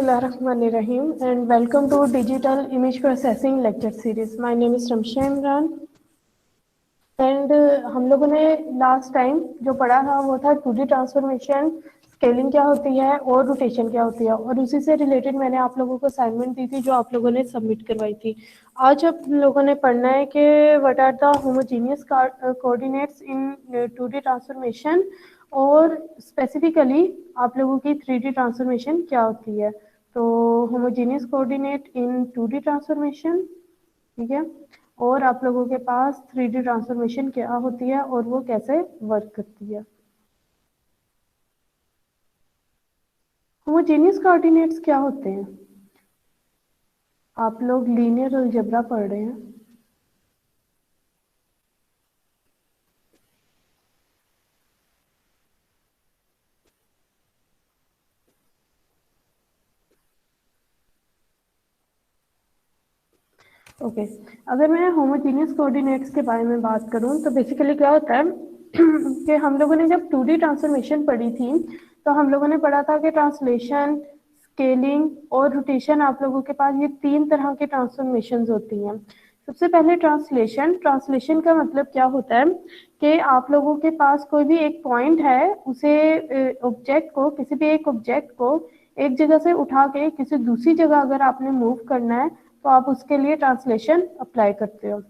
Bismillahirrahmanirrahim and welcome to Digital Image Processing Lecture Series. My name is Ramsha Imran and हम लोगों ने last time जो पढ़ा था वो था 2D ट्रांसफॉर्मेशन, स्केलिंग क्या होती है और रोटेशन क्या होती है, और उसी से रिलेटेड मैंने आप लोगों को असाइनमेंट दी थी जो आप लोगों ने सबमिट करवाई थी। आज आप लोगों ने पढ़ना है कि what are the homogeneous coordinates in 2D transformation और स्पेसिफिकली आप लोगों की 3D ट्रांसफॉर्मेशन क्या होती है। तो होमोजेनियस कोऑर्डिनेट इन 2D ट्रांसफॉर्मेशन, ठीक है, और आप लोगों के पास 3D ट्रांसफॉर्मेशन क्या होती है और वो कैसे वर्क करती है। होमोजेनियस कोऑर्डिनेट्स क्या होते हैं? आप लोग लीनियर अलजेब्रा पढ़ रहे हैं। ओके, अगर मैं होमोजेनियस कोऑर्डिनेट्स के बारे में बात करूं तो बेसिकली क्या होता है कि हम लोगों ने जब 2D ट्रांसफॉर्मेशन पढ़ी थी तो हम लोगों ने पढ़ा था कि ट्रांसलेशन, स्केलिंग और रोटेशन, आप लोगों के पास ये 3 तरह के ट्रांसफॉर्मेशंस होती हैं। सबसे पहले ट्रांसलेशन। ट्रांसलेशन का मतलब क्या होता है कि आप लोगों के पास कोई भी एक पॉइंट है, उसे ऑब्जेक्ट को, किसी भी एक ऑब्जेक्ट को एक जगह से उठा के किसी दूसरी जगह अगर आपने मूव करना है तो आप उसके लिए ट्रांसलेशन अप्लाई करते हो।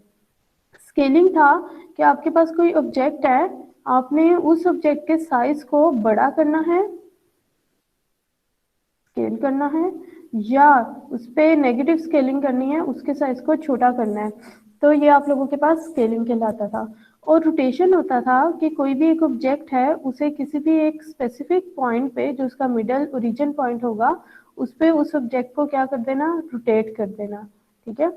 स्केलिंग था कि आपके पास कोई ऑब्जेक्ट है, आपने उस ऑब्जेक्ट के साइज को बड़ा करना है, स्केल करना है, या उस पर नेगेटिव स्केलिंग करनी है, उसके साइज को छोटा करना है, तो ये आप लोगों के पास स्केलिंग कहलाता था। और रोटेशन होता था कि कोई भी एक ऑब्जेक्ट है, उसे किसी भी एक स्पेसिफिक पॉइंट पे, जो उसका मिडल ओरिजिन पॉइंट होगा, उस पे उस ऑब्जेक्ट को क्या कर देना, रोटेट कर देना। ठीक है,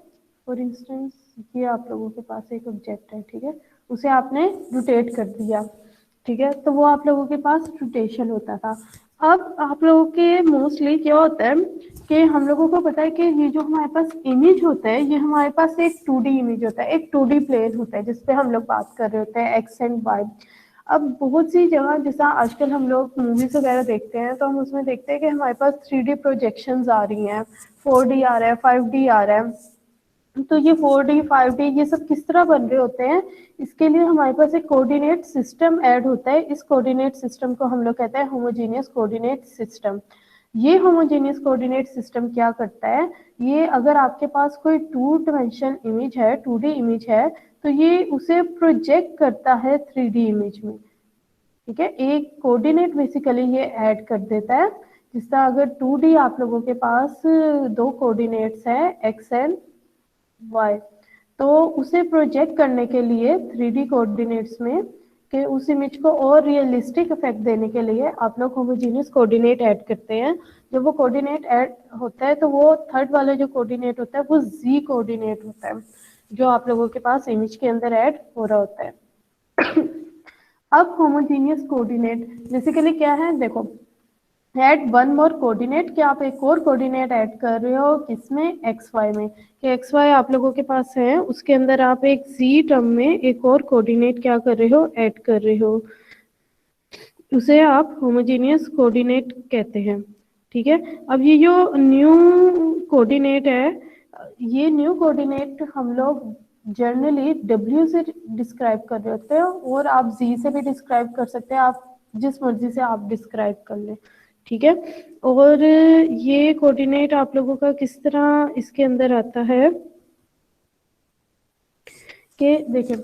फॉर इंस्टेंस ये आप लोगों के पास एक ऑब्जेक्ट है, ठीक है, उसे आपने रोटेट कर दिया, ठीक है, तो वो आप लोगों के पास रोटेशन होता था। अब आप लोगों के मोस्टली क्या होता है कि हम लोगों को पता है कि ये जो हमारे पास इमेज होता है, ये हमारे पास एक 2D इमेज होता है, एक 2D प्लेन होता है जिसपे हम लोग बात कर रहे होते हैं, एक्स एंड वाई। अब बहुत सी जगह जैसा आजकल हम लोग मूवीज वगैरह देखते हैं तो हम उसमें देखते हैं कि हमारे पास 3D प्रोजेक्शंस आ रही हैं, 4D आ रहा है, 5D आ रहा है। तो ये 4D 5D ये सब किस तरह बन रहे होते हैं, इसके लिए हमारे पास एक कोऑर्डिनेट सिस्टम ऐड होता है। इस कोऑर्डिनेट सिस्टम को हम लोग कहते हैं होमोजेनियस कोऑर्डिनेट सिस्टम। ये होमोजेनियस कोऑर्डिनेट सिस्टम क्या करता है, ये अगर आपके पास कोई 2 डायमेंशन इमेज है, 2D इमेज है, तो ये उसे प्रोजेक्ट करता है 3D इमेज में। ठीक है, एक कोऑर्डिनेट बेसिकली ये ऐड कर देता है, जिसका अगर 2D आप लोगों के पास 2 कोऑर्डिनेट्स है, एक्स एंड वाई, तो उसे प्रोजेक्ट करने के लिए 3D कोऑर्डिनेट्स में, कि उस इमेज को और रियलिस्टिक इफेक्ट देने के लिए आप लोग होमोजेनियस कोऑर्डिनेट ऐड करते हैं। जब वो कोऑर्डिनेट ऐड होता है तो वो थर्ड वाला जो कोऑर्डिनेट होता है वो जी कोऑर्डिनेट होता है, जो आप लोगों के पास इमेज के अंदर ऐड हो रहा होता है। अब होमोजेनियस कोऑर्डिनेट बेसिकली क्या है, देखो, ऐड वन मोर कोऑर्डिनेट, कि आप एक और कोऑर्डिनेट ऐड कर रहे हो किसमें, एक्स वाई में, कि एक्स वाई आप लोगों के पास है, उसके अंदर आप एक जी टर्म में एक और कोऑर्डिनेट क्या कर रहे हो, ऐड कर रहे हो, उसे आप होमोजेनियस कोऑर्डिनेट कहते हैं। ठीक है, अब ये जो न्यू कोऑर्डिनेट है, ये न्यू कोऑर्डिनेट हम लोग जनरली डब्ल्यू से डिस्क्राइब कर रहे होते हैं, और आप जी से भी डिस्क्राइब कर सकते हैं, आप जिस मर्जी से आप डिस्क्राइब कर लें। ठीक है, और ये कोऑर्डिनेट आप लोगों का किस तरह इसके अंदर आता है कि देखिए,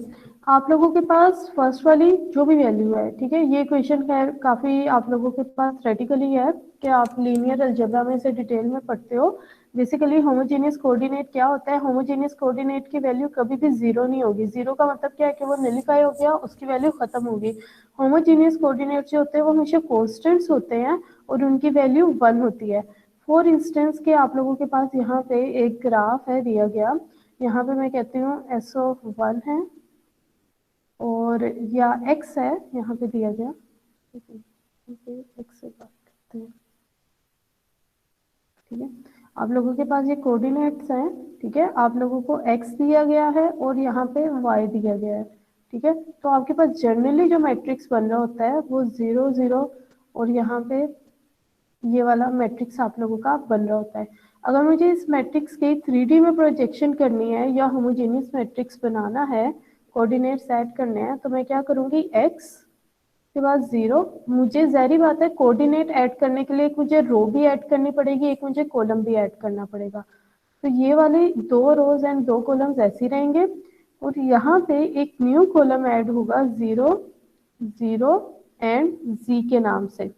आप लोगों के पास फर्स्ट वाली जो भी वैल्यू है, ठीक है, ये क्वेश्चन खैर काफ़ी आप लोगों के पास थ्योरेटिकली है कि आप लीनियर अलजेब्रा में से डिटेल में पढ़ते हो। बेसिकली होमोजेनियस कोऑर्डिनेट क्या होता है, होमोजेनियस कोऑर्डिनेट की वैल्यू कभी भी जीरो नहीं होगी। जीरो का मतलब क्या है कि वो नलिफाई हो गया, उसकी वैल्यू खत्म होगी। होमोजेनियस कोऑर्डिनेट जो होते हैं वो हमेशा कॉन्स्टेंट्स होते हैं और उनकी वैल्यू 1 होती है। फॉर इंस्टेंस के आप लोगों के पास यहाँ पे एक ग्राफ है दिया गया, यहाँ पे मैं कहती हूँ SO1 है और या x है, यहाँ पे दिया गया, x से बात करते हैं। ठीक है, आप लोगों के पास ये कोऑर्डिनेट्स हैं, ठीक है, आप लोगों को x दिया गया है और यहाँ पे y दिया गया है। ठीक है, तो आपके पास जनरली जो मैट्रिक्स बन रहा होता है वो 0 0 और यहाँ पे ये वाला मैट्रिक्स आप लोगों का बन रहा होता है। अगर मुझे इस मैट्रिक्स की 3D में प्रोजेक्शन करनी है या होमोजेनियस मैट्रिक्स बनाना है, कोऑर्डिनेट्स ऐड करने हैं, तो मैं क्या करूंगी, x के बाद 0। मुझे ज़ाहिर बात है कोऑर्डिनेट ऐड करने के लिए एक मुझे रो भी ऐड करनी पड़ेगी, एक मुझे कॉलम भी ऐड करना पड़ेगा। तो ये वाले 2 रोज एंड 2 कॉलम्स ऐसे ही रहेंगे और यहाँ पे एक न्यू कॉलम ऐड होगा 0 0 एंड z के नाम से,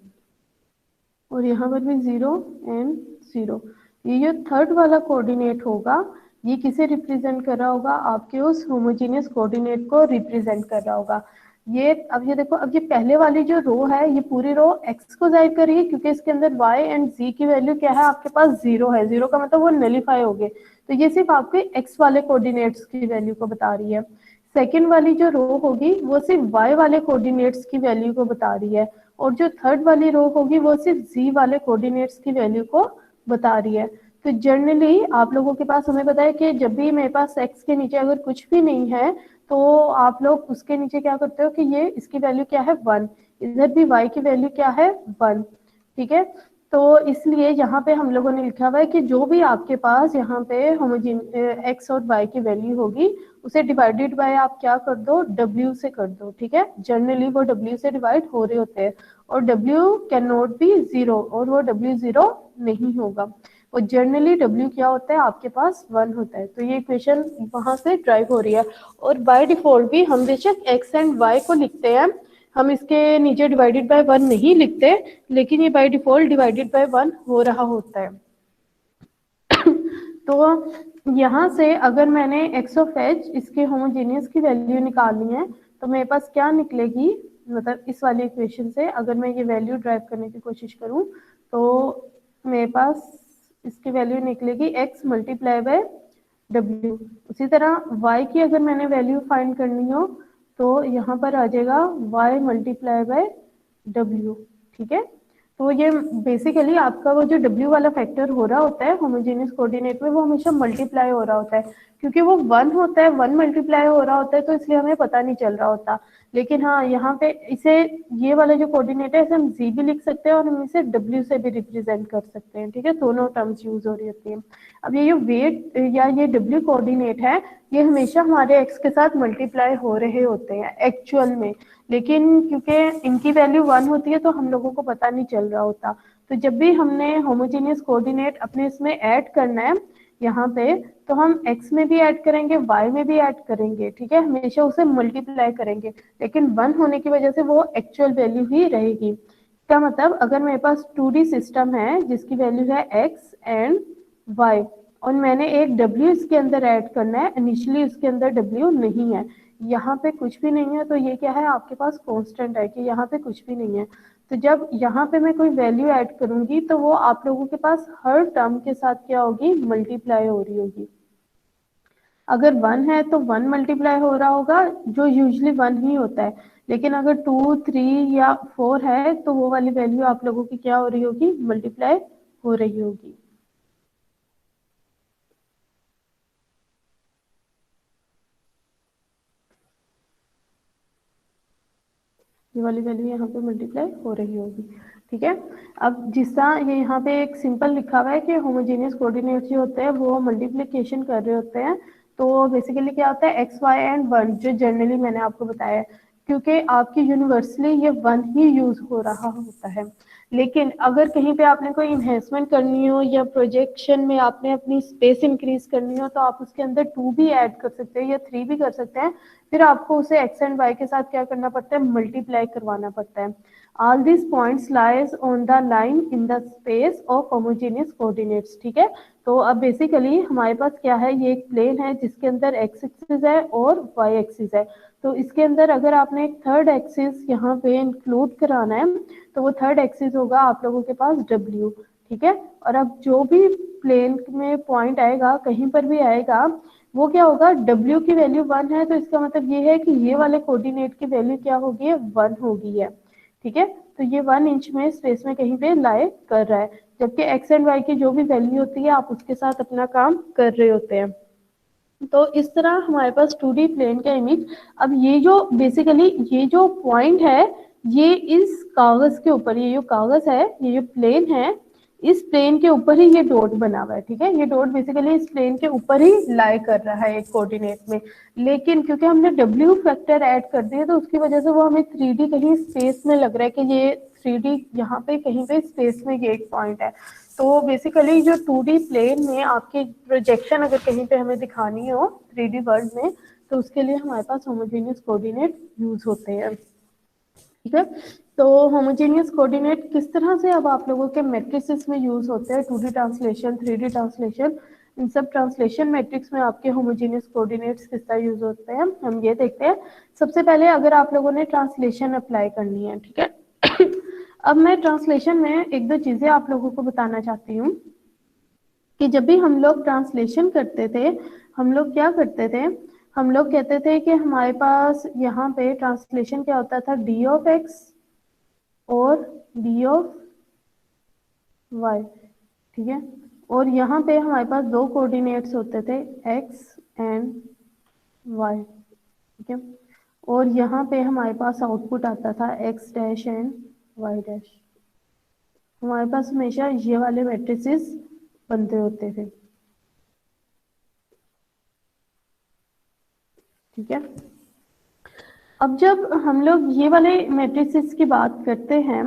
और यहाँ पर भी 0 एंड 0। ये जो थर्ड वाला कोऑर्डिनेट होगा, ये किसे रिप्रेजेंट कर रहा होगा, आपके उस होमोजेनियस कोऑर्डिनेट को रिप्रेजेंट कर रहा होगा। ये देखो, अब ये पहले वाली जो रो है, ये पूरी रो x को जाहिर कर रही है, क्योंकि इसके अंदर y एंड z की वैल्यू क्या है, आपके पास 0 है। 0 का मतलब वो नलीफाई हो गए, तो ये सिर्फ आपके x वाले कोऑर्डिनेट्स की वैल्यू को बता रही है। सेकेंड वाली जो रो होगी वो सिर्फ y वाले कोऑर्डिनेट्स की वैल्यू को बता रही है, और जो थर्ड वाली रो होगी वो सिर्फ z वाले कोऑर्डिनेट्स की वैल्यू को बता रही है। तो जनरली आप लोगों के पास, हमें पता है कि जब भी मेरे पास x के नीचे अगर कुछ भी नहीं है, तो आप लोग उसके नीचे क्या करते हो कि ये इसकी वैल्यू क्या है, 1। इधर भी y की वैल्यू क्या है, 1। ठीक है, तो इसलिए यहाँ पे हम लोगों ने लिखा हुआ है कि जो भी आपके पास यहाँ पे होमोजीन x और y की वैल्यू होगी, उसे डिवाइडेड बाय आप क्या कर दो, w से कर दो। ठीक है, जनरली वो w से डिवाइड हो रहे होते हैं, और w कैन नॉट बी 0, और वो w 0 नहीं होगा। और जनरली w क्या होता है, आपके पास 1 होता है। तो ये इक्वेशन वहां से ड्राइव हो रही है। और बाय डिफॉल्ट भी हम बेशक x एंड y को लिखते हैं, हम इसके नीचे डिवाइडेड बाय 1 नहीं लिखते, लेकिन ये बाय डिफॉल्ट डिवाइडेड बाय 1 हो रहा होता है। तो यहाँ से अगर मैंने x ऑफ h इसके होमोजेनियस की वैल्यू निकालनी है, तो मेरे पास क्या निकलेगी, मतलब इस वाली इक्वेशन से अगर मैं ये वैल्यू ड्राइव करने की कोशिश करूँ, तो मेरे पास इसकी वैल्यू निकलेगी x मल्टीप्लाई बाय w। उसी तरह y की अगर मैंने वैल्यू फाइंड करनी हो, तो यहाँ पर आ जाएगा y मल्टीप्लाई बाय w। ठीक है, तो ये बेसिकली आपका वो जो w वाला फैक्टर हो रहा होता है होमोजेनियस कोऑर्डिनेट में, वो हमेशा मल्टीप्लाई हो रहा होता है, क्योंकि वो 1 होता है, 1 मल्टीप्लाई हो रहा होता है, तो इसलिए हमें पता नहीं चल रहा होता। लेकिन हाँ, यहाँ पे इसे, ये वाला जो कोऑर्डिनेट है, इसे हम z भी लिख सकते हैं और हम इसे w से भी रिप्रेजेंट कर सकते हैं। ठीक है, दोनों टर्म्स यूज हो रही होती हैं। अब ये जो वेट या ये w कोऑर्डिनेट है, ये हमेशा हमारे x के साथ मल्टीप्लाई हो रहे होते हैं एक्चुअल में, लेकिन क्योंकि इनकी वैल्यू 1 होती है, तो हम लोगों को पता नहीं चल रहा होता। तो जब भी हमने होमोजेनियस कोऑर्डिनेट अपने इसमें ऐड करना है यहाँ पे, तो हम x में भी ऐड करेंगे, y में भी ऐड करेंगे। ठीक है, हमेशा उसे मल्टीप्लाई करेंगे, लेकिन 1 होने की वजह से वो एक्चुअल वैल्यू ही रहेगी। इसका मतलब अगर मेरे पास 2D सिस्टम है जिसकी वैल्यू है x एंड y, और मैंने एक w इसके अंदर ऐड करना है, इनिशियली उसके अंदर w नहीं है, यहाँ पे कुछ भी नहीं है, तो ये क्या है, आपके पास कांस्टेंट है कि यहाँ पे कुछ भी नहीं है। तो जब यहाँ पे मैं कोई वैल्यू ऐड करूंगी, तो वो आप लोगों के पास हर टर्म के साथ क्या होगी, मल्टीप्लाई हो रही होगी। अगर 1 है तो 1 मल्टीप्लाई हो रहा होगा, जो यूजुअली 1 ही होता है, लेकिन अगर 2 3 या 4 है, तो वो वाली वैल्यू आप लोगों की क्या हो रही होगी, मल्टीप्लाई हो रही होगी। ये वाली वैल्यू यहाँ पे मल्टीप्लाई हो रही होगी। ठीक है, अब जिस तरह ये यहाँ पे एक सिंपल लिखा हुआ है कि होमोजेनियस कोऑर्डिनेट्स जो होते हैं वो मल्टीप्लिकेशन कर रहे होते हैं, तो बेसिकली क्या होता है, एक्स वाई एंड 1, जो जनरली मैंने आपको बताया है, क्योंकि आपकी यूनिवर्सली ये 1 ही यूज हो रहा होता है। लेकिन अगर कहीं पे आपने कोई इन्हेंसमेंट करनी हो या प्रोजेक्शन में आपने अपनी स्पेस इंक्रीज करनी हो, तो आप उसके अंदर 2 भी ऐड कर सकते हैं या 3 भी कर सकते हैं, फिर आपको उसे एक्स एंड वाई के साथ क्या करना पड़ता है, मल्टीप्लाई करवाना पड़ता है। All this points lies on the line in the space of homogeneous coordinates. ठीक है, तो अब बेसिकली हमारे पास क्या है, ये एक प्लेन है जिसके अंदर एक्स एक्सिस है और वाई एक्सिस है। तो इसके अंदर अगर आपने एक थर्ड एक्सिस यहाँ पे इंक्लूड कराना है, तो वो थर्ड एक्सिस होगा आप लोगों के पास डब्ल्यू। ठीक है, और अब जो भी प्लेन में पॉइंट आएगा, कहीं पर भी आएगा, वो क्या होगा, w की वैल्यू 1 है, तो इसका मतलब ये है कि ये वाले कोऑर्डिनेट की वैल्यू क्या होगी, 1 होगी है। ठीक है, तो ये 1 इंच में स्पेस में कहीं पे लाई कर रहा है, जबकि x एंड y की जो भी वैल्यू होती है, आप उसके साथ अपना काम कर रहे होते हैं। तो इस तरह हमारे पास 2D प्लेन का इमेज। अब ये जो बेसिकली ये जो पॉइंट है, ये इस कागज के ऊपर, ये जो कागज है, ये जो प्लेन है, इस प्लेन के ऊपर ही ये डॉट बना हुआ है, ठीक है। ये डॉट बेसिकली इस प्लेन के ऊपर ही लाई कर रहा है एक कोऑर्डिनेट में, लेकिन क्योंकि हमने W फैक्टर ऐड कर दिया तो उसकी वजह से वो हमें 3D कहीं स्पेस में लग रहा है कि ये 3D यहाँ पे कहीं पे स्पेस में ये एक पॉइंट है। तो बेसिकली जो 2D प्लेन में आपकी प्रोजेक्शन अगर कहीं पे हमें दिखानी हो 3D वर्ल्ड में, तो उसके लिए हमारे पास होमोजेनियस कोऑर्डिनेट यूज होते हैं, ठीक है। तो होमोजेनियस कोऑर्डिनेट किस तरह से अब आप लोगों के मैट्रिसेस में यूज होते हैं, 2D ट्रांसलेशन, 3D ट्रांसलेशन, इन सब ट्रांसलेशन मैट्रिक्स में आपके होमोजेनियस कोऑर्डिनेट्स किस तरह यूज होते हैं, हम ये देखते हैं। सबसे पहले अगर आप लोगों ने ट्रांसलेशन अप्लाई करनी है, ठीक है। अब मैं ट्रांसलेशन में एक दो चीजें आप लोगों को बताना चाहती हूँ कि जब भी हम लोग ट्रांसलेशन करते थे, हम लोग क्या करते थे, हम लोग कहते थे कि हमारे पास यहाँ पे ट्रांसलेशन क्या होता था, डी ऑफ एक्स और डी ऑफ वाई, ठीक है। और यहाँ पे हमारे पास दो कोऑर्डिनेट्स होते थे, एक्स एंड वाई, ठीक है। और यहाँ पे हमारे पास आउटपुट आता था X dash and Y dash. हमारे पास हमेशा ये वाले मैट्रिसेस बनते होते थे, ठीक है। अब जब हम लोग ये वाले मैट्रिसेस की बात करते हैं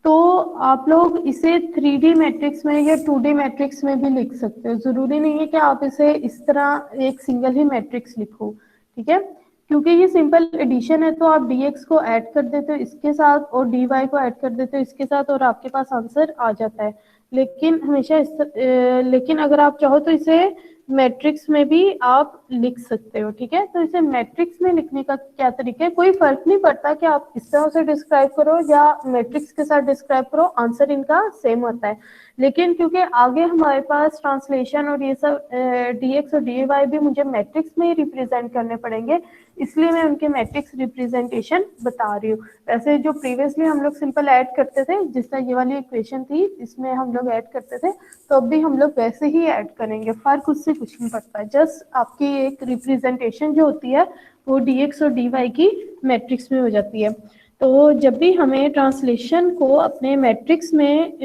तो आप लोग इसे 3D मैट्रिक्स में या 2D मैट्रिक्स में भी लिख सकते हो, जरूरी नहीं है कि आप इसे इस तरह एक सिंगल ही मैट्रिक्स लिखो, ठीक है। क्योंकि ये सिंपल एडिशन है तो आप dx को ऐड कर देते हो इसके साथ और dy को ऐड कर देते हो इसके साथ और आपके पास आंसर आ जाता है। लेकिन हमेशा लेकिन अगर आप चाहो तो इसे मैट्रिक्स में भी आप लिख सकते हो, ठीक है। तो इसे मैट्रिक्स में लिखने का क्या तरीका है, कोई फर्क नहीं पड़ता कि आप इस तरह से डिस्क्राइब करो या मैट्रिक्स के साथ डिस्क्राइब करो, आंसर इनका सेम होता है। लेकिन क्योंकि आगे हमारे पास ट्रांसलेशन और ये सब dx और dy भी मुझे मैट्रिक्स में ही रिप्रेजेंट करने पड़ेंगे, इसलिए मैं उनके मैट्रिक्स रिप्रेजेंटेशन बता रही हूँ। वैसे जो प्रीवियसली हम लोग सिंपल ऐड करते थे, जिस तरह ये वाली इक्वेशन थी इसमें हम लोग ऐड करते थे, तो अब भी हम लोग वैसे ही ऐड करेंगे, फर्क उससे कुछ नहीं पड़ता है। जस्ट आपकी एक रिप्रेजेंटेशन जो होती है वो dx और dy की मैट्रिक्स में हो जाती है। तो जब भी हमें ट्रांसलेशन को अपने मैट्रिक्स में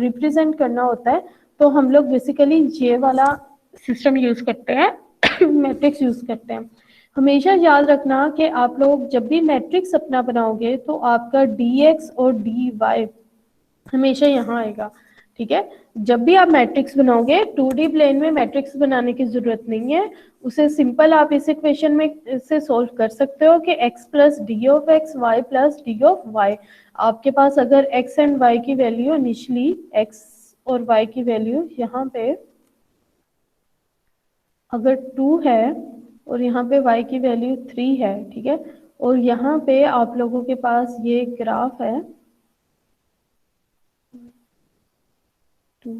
रिप्रेजेंट करना होता है तो हम लोग बेसिकली ये वाला सिस्टम यूज करते हैं, मैट्रिक्स यूज करते हैं। हमेशा याद रखना कि आप लोग जब भी मैट्रिक्स अपना बनाओगे तो आपका dx और dy हमेशा यहाँ आएगा, ठीक है। जब भी आप मैट्रिक्स बनाओगे 2D प्लेन में मैट्रिक्स बनाने की जरूरत नहीं है, उसे सिंपल आप इस इक्वेशन में से सोल्व कर सकते हो कि x plus d of x y plus d of y. आपके पास अगर x एंड y की वैल्यू इनिशियली x और y की वैल्यू यहाँ पे अगर 2 है और यहाँ पे y की वैल्यू 3 है, ठीक है। और यहाँ पे आप लोगों के पास ये ग्राफ है 2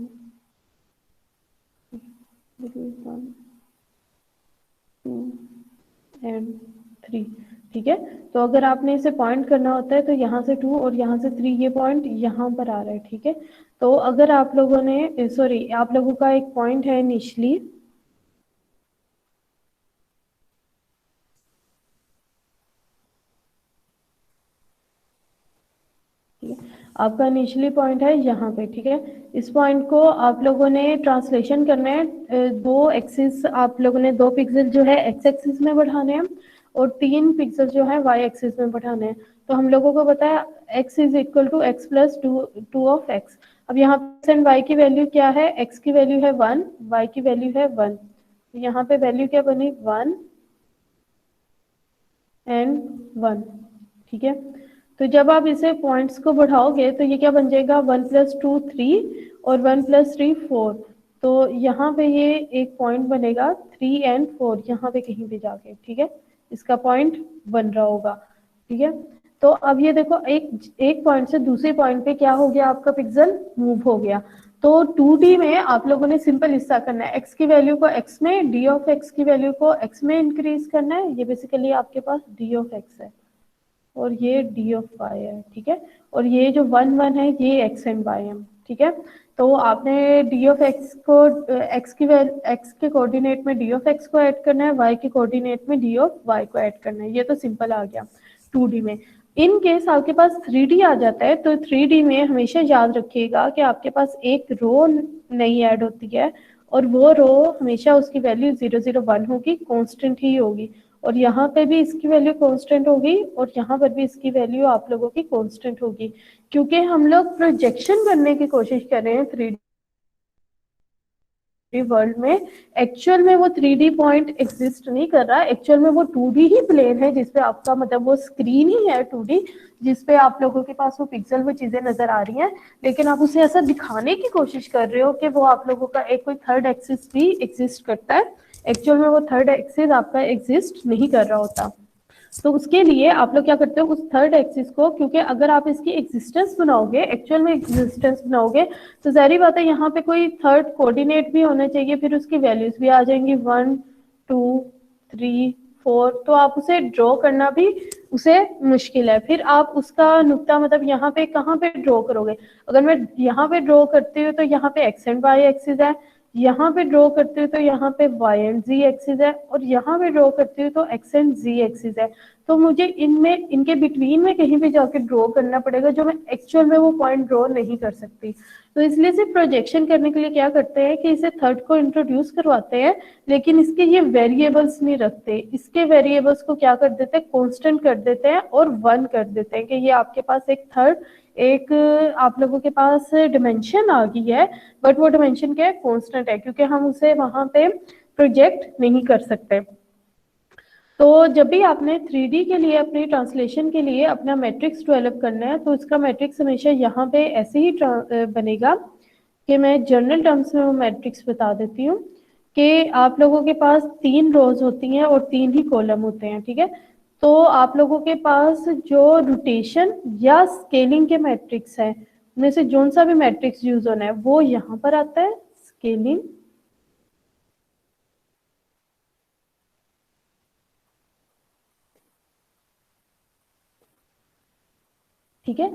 1 2 एंड 3, ठीक है। तो अगर आपने इसे पॉइंट करना होता है तो यहाँ से 2 और यहाँ से 3, ये पॉइंट यहाँ पर आ रहा है, ठीक है। तो अगर आप लोगों ने सॉरी आप लोगों का एक पॉइंट है इनिशियली, आपका इनिशियली पॉइंट है यहाँ पे, ठीक है। इस पॉइंट को आप लोगों ने ट्रांसलेशन करना है, दो एक्सिस आप लोगों ने 2 पिक्सल जो है एक्स एक्सिस में बढ़ाने हैं और 3 पिक्सल जो है वाई एक्सिस में बढ़ाने हैं। तो हम लोगों को बताया x is equal to x plus two of x. अब यहाँ पे एंड y की वैल्यू क्या है, x की वैल्यू है 1, y की वैल्यू है 1, तो यहाँ पे वैल्यू क्या बनी 1 एंड 1, ठीक है। तो जब आप इसे पॉइंट्स को बढ़ाओगे तो ये क्या बन जाएगा 1 प्लस 2 3 और 1 प्लस 3 4। तो यहाँ पे ये एक पॉइंट बनेगा 3 एंड 4 यहाँ पे कहीं भी जाके, ठीक है। इसका पॉइंट बन रहा होगा, ठीक है। तो अब ये देखो एक पॉइंट से दूसरे पॉइंट पे क्या हो गया, आपका पिक्सल मूव हो गया। तो 2D में आप लोगों ने सिंपल हिस्सा करना है, x की वैल्यू को x में, d ऑफ x की वैल्यू को x में इंक्रीज करना है। ये बेसिकली आपके पास d ऑफ x है और ये d ऑफ y है, ठीक है। और ये जो 1 1 है ये x एंड y है, ठीक है। तो आपने d ऑफ x को x के कोऑर्डिनेट में d ऑफ x को ऐड करना है, y के कोऑर्डिनेट में d ऑफ y को ऐड करना है। ये तो सिंपल आ गया 2D में। इन केस आपके पास 3D आ जाता है तो 3D में हमेशा याद रखिएगा कि आपके पास एक रो नई ऐड होती है और वो रो हमेशा उसकी वैल्यू 001 होगी, कांस्टेंट ही होगी। और यहाँ पे भी इसकी वैल्यू कांस्टेंट होगी और यहाँ पर भी इसकी वैल्यू आप लोगों की कांस्टेंट होगी, क्योंकि हम लोग प्रोजेक्शन करने की कोशिश कर रहे हैं 3D वर्ल्ड में। एक्चुअल में वो 3D पॉइंट एग्जिस्ट नहीं कर रहा, एक्चुअल में वो 2D ही प्लेन है जिसपे आपका मतलब वो स्क्रीन ही है 2D, जिसपे आप लोगों के पास वो पिक्सल वो चीजें नजर आ रही हैं, लेकिन आप उसे ऐसा दिखाने की कोशिश कर रहे हो कि वो आप लोगों का एक कोई थर्ड एक्सिस भी एग्जिस्ट करता है। एक्चुअल में वो थर्ड एक्सिस आपका एग्जिस्ट नहीं कर रहा होता। तो उसके लिए आप लोग क्या करते हो, उस थर्ड एक्सिस को, क्योंकि अगर आप इसकी एग्जिस्टेंस बनाओगे, एक्चुअल में एग्जिस्टेंस बनाओगे, तो जाहिर बात है यहाँ पे कोई थर्ड कोऑर्डिनेट भी होना चाहिए, फिर उसकी वैल्यूज भी आ जाएंगी 1 2 3 4, तो आप उसे ड्रॉ करना भी उसे मुश्किल है। फिर आप उसका नुक्ता मतलब यहाँ पे कहाँ पे ड्रॉ करोगे, अगर मैं यहाँ पे ड्रॉ करती हूँ तो यहाँ पे एक्स एंड वाई एक्सिस है, यहाँ पे ड्रॉ करती हूँ तो यहाँ पे y एंड z एक्सिस है, और यहाँ पे ड्रॉ करती हूँ तो x एंड z एक्सिस है। तो मुझे इनमें इनके बिटवीन में कहीं भी जाके ड्रॉ करना पड़ेगा, जो मैं एक्चुअल में वो पॉइंट ड्रॉ नहीं कर सकती। तो इसलिए से प्रोजेक्शन करने के लिए क्या करते हैं कि इसे थर्ड को इंट्रोड्यूस करवाते हैं, लेकिन इसके ये वेरिएबल्स नहीं रखते, इसके वेरिएबल्स को क्या कर देते हैं, कांस्टेंट कर देते हैं और 1 कर देते हैं कि ये आपके पास एक थर्ड एक आप लोगों के पास डिमेंशन आ गई है, बट वो डिमेंशन क्या है, कांस्टेंट है, क्योंकि हम उसे वहां पे प्रोजेक्ट नहीं कर सकते। तो जब भी आपने 3D के लिए अपनी ट्रांसलेशन के लिए अपना मैट्रिक्स डेवलप करना है, तो इसका मैट्रिक्स हमेशा यहाँ पे ऐसे ही बनेगा कि मैं जनरल टर्म्स में वो मैट्रिक्स बता देती हूँ कि आप लोगों के पास 3 रोज होती हैं और 3 ही कॉलम होते हैं, ठीक है। तो आप लोगों के पास जो रोटेशन या स्केलिंग के मैट्रिक्स है, उनमें से जोन सा भी मैट्रिक्स यूज होना है वो यहाँ पर आता है, स्केलिंग, ठीक है।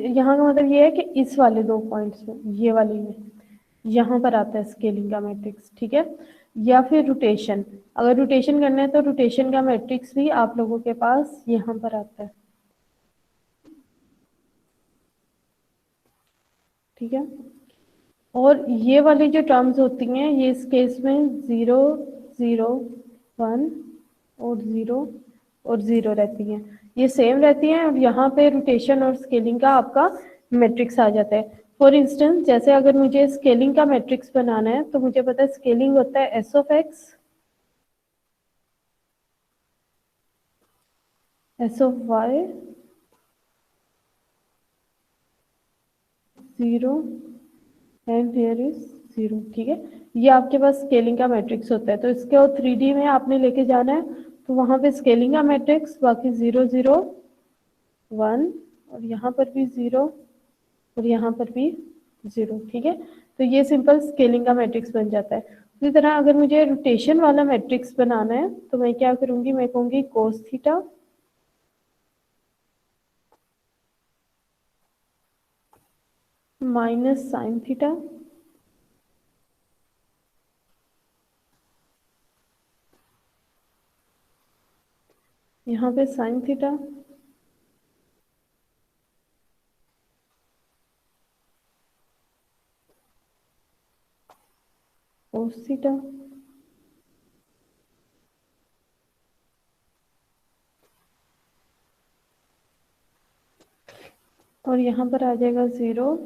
यहाँ का मतलब ये है कि इस वाले 2 पॉइंट्स में, ये वाले में यहाँ पर आता है स्केलिंग का मैट्रिक्स, ठीक है। या फिर रोटेशन, अगर रोटेशन करना है तो रोटेशन का मैट्रिक्स भी आप लोगों के पास यहाँ पर आता है, ठीक है। और ये वाली जो टर्म्स होती हैं ये इस केस में 0 0 1 और 0 और 0 रहती हैं, ये सेम रहती हैं, और यहाँ पे रोटेशन और स्केलिंग का आपका मैट्रिक्स आ जाता है। फॉर इंस्टेंस जैसे अगर मुझे स्केलिंग का मैट्रिक्स बनाना है तो मुझे पता है स्केलिंग होता है s of x, s of y, 0 and here is 0, ठीक है। ये आपके पास स्केलिंग का मैट्रिक्स होता है। तो इसके और 3D में आपने लेके जाना है तो वहां पे स्केलिंग का मैट्रिक्स, बाकी 0 0 1, और यहाँ पर भी 0 और यहाँ पर भी 0, ठीक है। तो ये सिंपल स्केलिंग का मैट्रिक्स बन जाता है। उसी तरह अगर मुझे रोटेशन वाला मैट्रिक्स बनाना है तो मैं क्या करूंगी, मैं कहूंगी कोस थीटा माइनस साइन थीटा, यहाँ पे साइन थीटा, कोस थीटा, और यहाँ पर आ जाएगा 0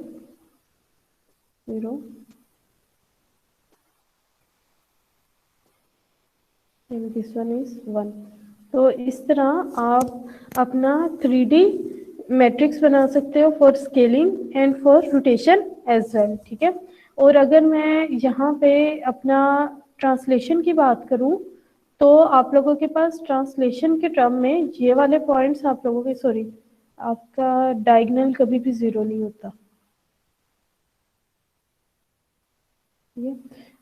0 and this one is 1। तो इस तरह आप अपना 3D मैट्रिक्स बना सकते हो for scaling and for rotation as well, ठीक है। और अगर मैं यहाँ पे अपना ट्रांसलेशन की बात करूँ तो आप लोगों के पास ट्रांसलेशन के टर्म में ये वाले पॉइंट्स आप लोगों के, सॉरी, आपका डायगोनल कभी भी 0 नहीं होता, ठीक है।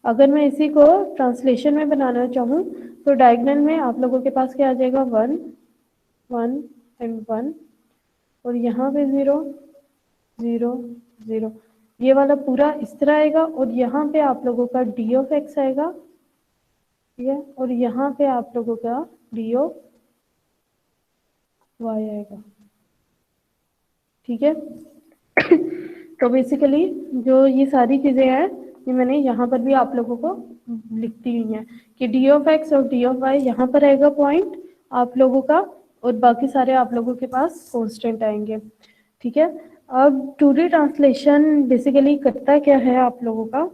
अगर मैं इसी को ट्रांसलेशन में बनाना चाहूँ तो डायगोनल में आप लोगों के पास क्या आ जाएगा, 1 1 एंड 1, और यहाँ पे 0 0 0, ये वाला पूरा इस तरह आएगा, और यहाँ पे आप लोगों का डी ऑफ एक्स आएगा, ठीक है, और यहाँ पे आप लोगों का डी ऑफ वाई आएगा। ठीक है। तो बेसिकली जो ये सारी चीजें हैं ये मैंने यहाँ पर भी आप लोगों को लिखती हुई हैं कि डी ऑफ एक्स और डी ऑफ वाई यहाँ पर आएगा पॉइंट आप लोगों का, और बाकी सारे आप लोगों के पास कांस्टेंट आएंगे। ठीक है। अब 2D ट्रांसलेशन बेसिकली करता क्या है आप लोगों का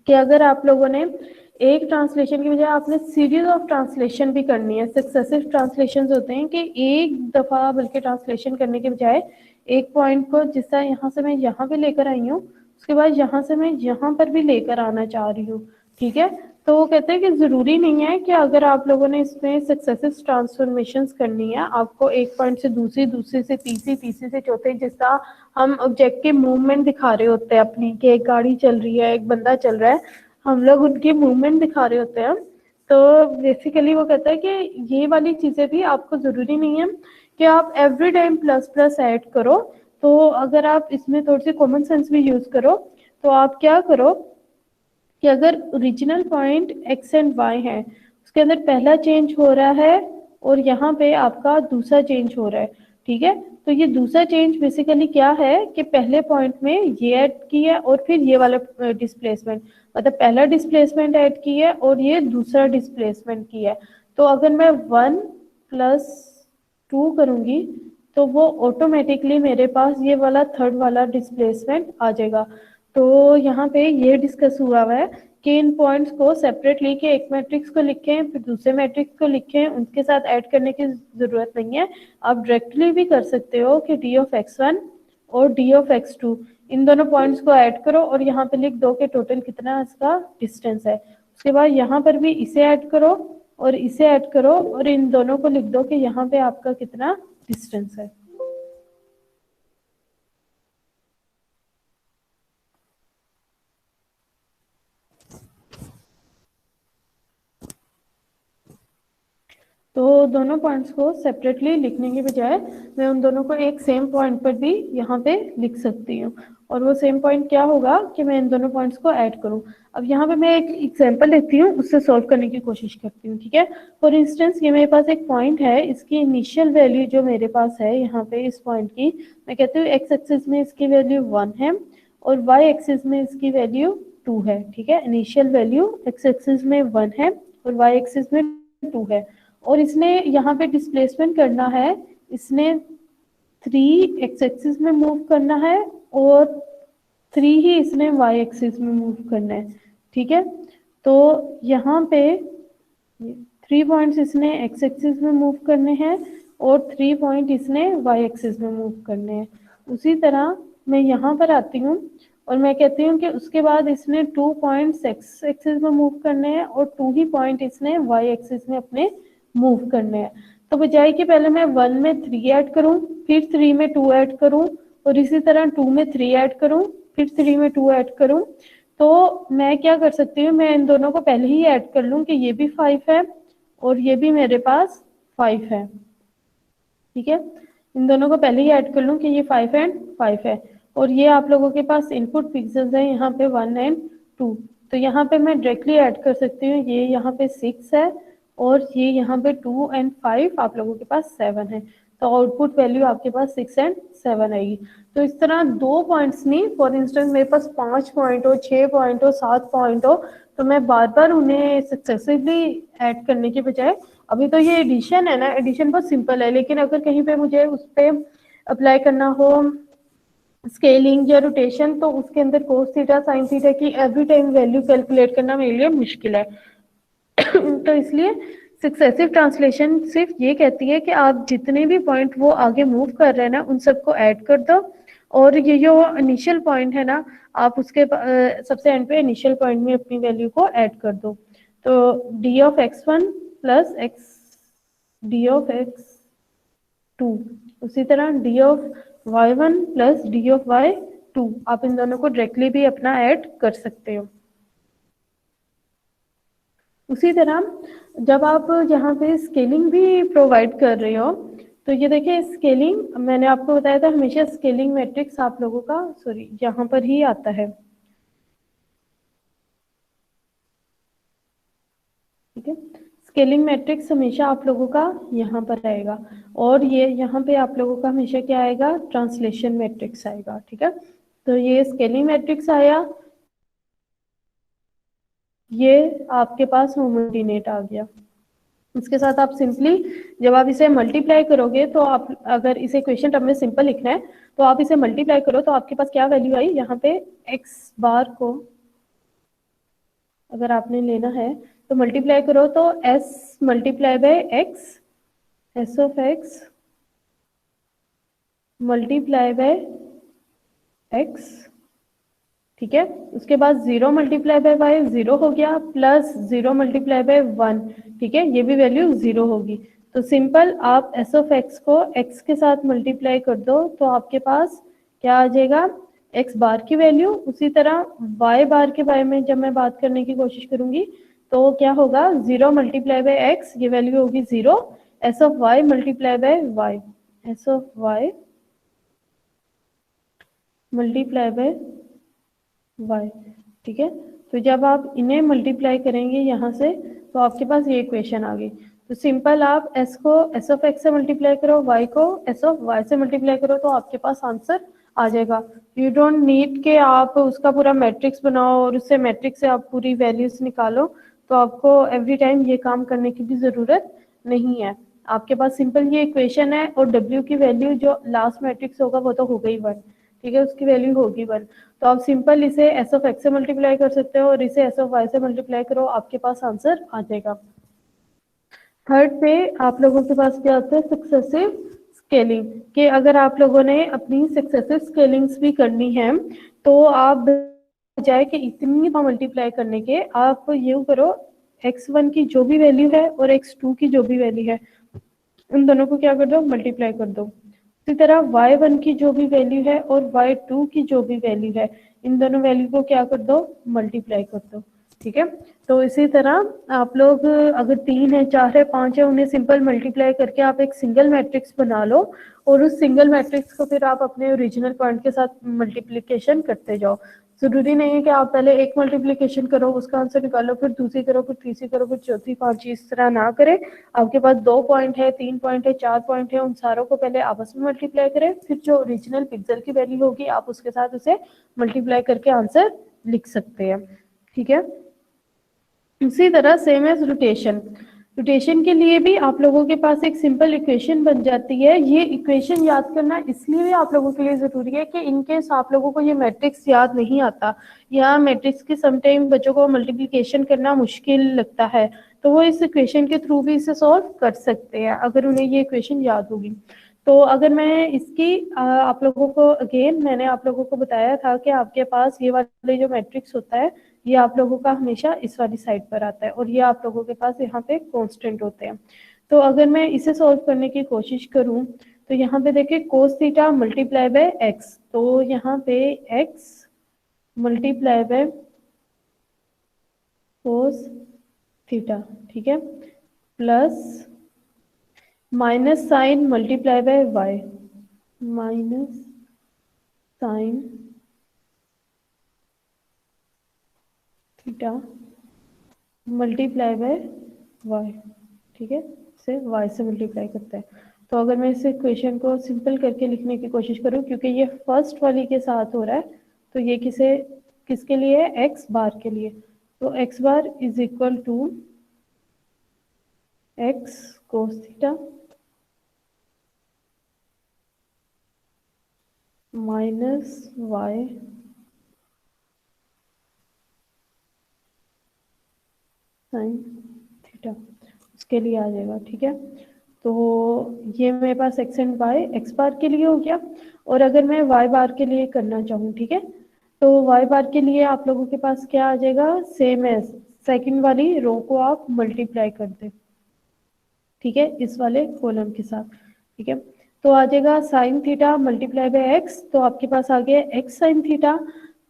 कि अगर आप लोगों ने एक ट्रांसलेशन की बजाय आपने सीरीज ऑफ ट्रांसलेशन भी करनी है, सक्सेसिव ट्रांसलेशन होते हैं कि एक दफा बल्कि ट्रांसलेशन करने के बजाय एक पॉइंट को जिस तरह यहाँ से मैं यहाँ पे लेकर आई हूँ उसके बाद यहाँ से मैं यहाँ पर भी लेकर आना चाह रही हूँ। ठीक है। तो वो कहते हैं कि जरूरी नहीं है कि अगर आप लोगों ने इसमें सक्सेसिव ट्रांसफॉर्मेशंस करनी है आपको एक पॉइंट से दूसरी, दूसरी से तीसरी, तीसरी से चौथे, जिस तरह हम ऑब्जेक्ट के मूवमेंट दिखा रहे होते हैं अपनी कि एक गाड़ी चल रही है, एक बंदा चल रहा है, हम लोग उनकी मूवमेंट दिखा रहे होते हैं। तो बेसिकली वो कहता है कि ये वाली चीजें भी आपको जरूरी नहीं है कि आप every time plus plus add करो। तो अगर आप इसमें थोड़ी सी कॉमन सेंस भी यूज करो तो आप क्या करो कि अगर original point x and y है उसके अंदर पहला चेंज हो रहा है और यहाँ पे आपका दूसरा चेंज हो रहा है। ठीक है। तो ये दूसरा चेंज बेसिकली क्या है कि पहले पॉइंट में ये ऐड किया है और फिर ये वाला डिस्प्लेसमेंट, मतलब पहला डिस्प्लेसमेंट ऐड किया है और ये दूसरा डिस्प्लेसमेंट किया है। तो अगर मैं 1+2 करूंगी तो वो ऑटोमेटिकली मेरे पास ये वाला थर्ड वाला डिस्प्लेसमेंट आ जाएगा। तो यहाँ पे ये डिस्कस हुआ है कि इन पॉइंट्स को सेपरेटली कि एक मैट्रिक्स को लिखें फिर दूसरे मैट्रिक्स को लिखें, उनके साथ ऐड करने की जरूरत नहीं है। आप डायरेक्टली भी कर सकते हो कि डी ऑफ x1 और डी ऑफ x2 इन दोनों पॉइंट्स को ऐड करो और यहाँ पे लिख दो कि टोटल कितना इसका डिस्टेंस है। उसके बाद यहाँ पर भी इसे ऐड करो और इसे ऐड करो और इन दोनों को लिख दो कि यहाँ पे आपका कितना डिस्टेंस है। तो दोनों पॉइंट्स को सेपरेटली लिखने के बजाय मैं उन दोनों को एक सेम पॉइंट पर भी यहाँ पे लिख सकती हूँ, और वो सेम पॉइंट क्या होगा कि मैं इन दोनों पॉइंट्स को ऐड करूँ। अब यहाँ पे मैं एक एग्जांपल लेती हूँ, उससे सॉल्व करने की कोशिश करती हूँ। ठीक है। फॉर इंस्टेंस ये मेरे पास एक पॉइंट है, इसकी इनिशियल वैल्यू जो मेरे पास है यहाँ पे इस पॉइंट की, मैं कहती हूँ एक्स एक्सिस में इसकी वैल्यू 1 है और वाई एक्सिस में इसकी वैल्यू 2 है। ठीक है। इनिशियल वैल्यू एक्स एक्सिस में 1 है और वाई एक्सिस में 2 है, और इसने यहाँ पे डिस्प्लेसमेंट करना है, इसने 3 एक्स एक्सिस में मूव करना है और 3 ही इसने वाई एक्सिस में मूव करना है। ठीक है। तो यहाँ पे 3 पॉइंट्स इसने एक्स एक्सिस में मूव करने हैं और 3 पॉइंट इसने वाई एक्सिस में मूव करने हैं। उसी तरह मैं यहाँ पर आती हूँ और मैं कहती हूँ कि उसके बाद इसने 2 पॉइंट्स एक्स एक्सिस में मूव करने हैं और 2 ही पॉइंट इसने वाई एक्सिस में अपने मूव करने हैं। तो बजाय कि पहले मैं 1 में 3 ऐड करूं फिर 3 में 2 ऐड करूं और इसी तरह 2 में 3 ऐड करूं फिर 3 में 2 ऐड करूं, तो मैं क्या कर सकती हूँ, मैं इन दोनों को पहले ही ऐड कर लूं कि ये भी 5 है और ये भी मेरे पास 5 है। ठीक है। इन दोनों को पहले ही ऐड कर लूं कि ये 5 एंड 5 है, और ये आप लोगों के पास इनपुट पिक्सेल्स है यहाँ पे 1 एंड 2। तो यहाँ पे मैं डायरेक्टली ऐड कर सकती हूँ, ये यहाँ पे 6 है और ये यहाँ पे 2 एंड 5 आप लोगों के पास 7 है। तो आउटपुट वैल्यू आपके पास 6 एंड 7 आएगी। तो इस तरह 2 पॉइंट्स नहीं, फॉर इंस्टेंस मेरे पास 5 पॉइंट हो, 6 पॉइंट हो, 7 पॉइंट हो, तो मैं बार बार उन्हें सक्सेसिवली ऐड करने के बजाय, अभी तो ये एडिशन है ना, एडिशन बहुत सिंपल है, लेकिन अगर कहीं पे मुझे उस पर अप्लाई करना हो स्केलिंग या रोटेशन तो उसके अंदर कोस थीटा साइन थीटा की एवरी टाइम वैल्यू कैलकुलेट करना मेरे लिए मुश्किल है। तो इसलिए सक्सेसिव ट्रांसलेशन सिर्फ ये कहती है कि आप जितने भी पॉइंट वो आगे मूव कर रहे हैं ना उन सबको ऐड कर दो, और ये जो इनिशियल पॉइंट है ना आप उसके सबसे एंड पे इनिशियल पॉइंट में अपनी वैल्यू को ऐड कर दो। तो D of x1 plus x D of x2, उसी तरह D of y1 plus d of y2, आप इन दोनों को डायरेक्टली भी अपना ऐड कर सकते हो। उसी तरह जब आप यहाँ पे स्केलिंग भी प्रोवाइड कर रहे हो तो ये देखिए स्केलिंग मैंने आपको बताया था हमेशा स्केलिंग मैट्रिक्स आप लोगों का सॉरी यहाँ पर ही आता है। ठीक है। स्केलिंग मैट्रिक्स हमेशा आप लोगों का यहाँ पर आएगा, और ये यहाँ पे आप लोगों का हमेशा क्या आएगा, ट्रांसलेशन मैट्रिक्स आएगा। ठीक है, तो ये स्केलिंग मैट्रिक्स आया, ये आपके पास होमोजिनेट आ गया। इसके साथ आप सिंपली जब आप इसे मल्टीप्लाई करोगे, तो आप अगर इसे इक्वेशन टर्म में सिंपल लिखना है तो आप इसे मल्टीप्लाई करो, तो आपके पास क्या वैल्यू आई, यहाँ पे एक्स बार को अगर आपने लेना है तो मल्टीप्लाई करो, तो S multiply by x, s of x multiply by x. ठीक है, उसके बाद 0 मल्टीप्लाई बाय वाई 0 हो गया, प्लस 0 मल्टीप्लाई बाय 1। ठीक है, ये भी वैल्यू 0 होगी। तो सिंपल आप एस ऑफ एक्स को एक्स के साथ मल्टीप्लाई कर दो, तो आपके पास क्या आ जाएगा, एक्स बार की वैल्यू। उसी तरह वाई बार के बारे में जब मैं बात करने की कोशिश करूंगी, तो क्या होगा, 0 मल्टीप्लाई बाय एक्स, ये वैल्यू होगी 0, s of y multiply by y, s of y multiply by y. ठीक है, तो जब आप इन्हें मल्टीप्लाई करेंगे यहाँ से, तो आपके पास ये इक्वेशन आ गई। तो सिंपल आप s को s ऑफ x से मल्टीप्लाई करो, y को s ऑफ y से मल्टीप्लाई करो, तो आपके पास आंसर आ जाएगा। यू डोंट नीड के आप उसका पूरा मैट्रिक्स बनाओ और उससे मैट्रिक्स से आप पूरी वैल्यूज निकालो, तो आपको एवरी टाइम ये काम करने की भी ज़रूरत नहीं है। आपके पास सिंपल ये इक्वेशन है, और w की वैल्यू जो लास्ट मैट्रिक्स होगा वो तो हो गई 1। ठीक है, उसकी वैल्यू होगी 1। तो आप सिंपल इसे एस ऑफ एक्स से मल्टीप्लाई कर सकते हो और इसे एस ऑफ वाई से मल्टीप्लाई करो, आपके पास आंसर आ जाएगा। थर्ड पे आप लोगों के पास क्या होता है, सक्सेसिव स्केलिंग, कि अगर आप लोगों ने अपनी सक्सेसिव स्केलिंग्स भी करनी है, तो आप बजाय कि इतनी मल्टीप्लाई करने के, आप ये करो, x1 की जो भी वैल्यू है और x2 की जो भी वैल्यू है, उन दोनों को क्या कर दो, मल्टीप्लाई कर दो। इसी तरह y1 की जो भी वैल्यू है और y2 की जो भी वैल्यू है, इन दोनों वैल्यू को क्या कर दो, मल्टीप्लाई कर दो। ठीक है, तो इसी तरह आप लोग अगर 3 है, 4 है, 5 है, उन्हें सिंपल मल्टीप्लाई करके आप एक सिंगल मैट्रिक्स बना लो, और उस सिंगल मैट्रिक्स को फिर आप अपने ओरिजिनल पॉइंट के साथ मल्टीप्लिकेशन करते जाओ। जरूरी नहीं है कि आप पहले एक मल्टीप्लिकेशन करो, उसका आंसर निकालो, फिर दूसरी करो, फिर तीसरी करो, फिर चौथी, पांचवी, इस तरह ना करें। आपके पास 2 पॉइंट है, 3 पॉइंट है, 4 पॉइंट है, उन सारों को पहले आपस में मल्टीप्लाई करें, फिर जो ओरिजिनल पिक्सल की वैल्यू होगी आप उसके साथ उसे मल्टीप्लाई करके आंसर लिख सकते हैं। ठीक है, उसी तरह सेम एज रोटेशन, रोटेशन के लिए भी आप लोगों के पास एक सिंपल इक्वेशन बन जाती है। ये इक्वेशन याद करना इसलिए भी आप लोगों के लिए जरूरी है कि इनकेस आप लोगों को ये मैट्रिक्स याद नहीं आता, या मैट्रिक्स के समटाइम बच्चों को मल्टीप्लिकेशन करना मुश्किल लगता है, तो वो इस इक्वेशन के थ्रू भी इसे सॉल्व कर सकते हैं अगर उन्हें ये इक्वेशन याद होगी। तो अगर मैं इसकी आप लोगों को अगेन, मैंने आप लोगों को बताया था कि आपके पास ये वाले जो मैट्रिक्स होता है, ये आप लोगों का हमेशा इस वाली साइड पर आता है, और ये आप लोगों के पास यहाँ पे कांस्टेंट होते हैं। तो अगर मैं इसे सॉल्व करने की कोशिश करूं, तो यहाँ पे देखिए cos theta multiply by x, तो यहाँ पे x multiply by cos theta. ठीक है, plus minus sine multiply by y, minus sine theta multiply by y. ठीक है, इसे वाई से मल्टीप्लाई करता है। तो अगर मैं इस इक्वेशन को सिंपल करके लिखने की कोशिश करूं, क्योंकि ये फर्स्ट वाली के साथ हो रहा है, तो ये किसके लिए है, एक्स बार के लिए। तो x bar is equal to x cos theta minus y sine theta, उसके लिए आ जाएगा। ठीक है, तो ये मेरे पास x and y x bar के लिए हो गया, और अगर मैं वाई बार के लिए करना चाहूँ, ठीक है, तो वाई बार के लिए आप लोगों के पास क्या आ जाएगा, सेम एज सेकंड वाली रो को आप मल्टीप्लाई कर दें। ठीक है, इस वाले कॉलम के साथ। ठीक है, तो आ जाएगा sine theta multiply by x, तो आपके पास आ गया x sine theta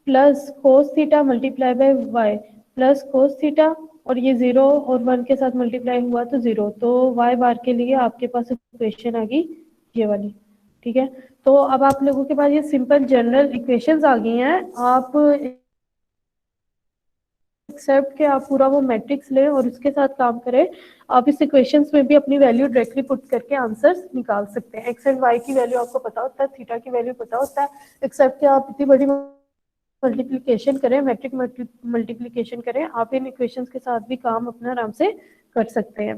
plus cos theta multiply by y plus cos theta, और ये 0 और 1 के साथ मल्टीप्लाई हुआ तो 0, तो वाई बार के लिए आपके पास इक्वेशन आ गई ये वाली। ठीक है, तो अब आप लोगों के पास ये सिंपल जनरल इक्वेशंस आ गई हैं। आप एक्सेप्ट के आप पूरा वो मैट्रिक्स लें और उसके साथ काम करें। आप इस इक्वेशंस में भी अपनी वैल्यू डायरेक्टली पुट करके आंसर्स निकाल सकते हैं। एक्स एंड वाई की वैल्यू आपको पता होता है, थीटा की वैल्यू पता होता है, एक्सेप्ट के आप इतनी बड़ी मल्टीप्लिकेशन करें, मैट्रिक मल्टीप्लिकेशन करें, आप इन इक्वेशंस के साथ भी काम अपना आराम से कर सकते हैं।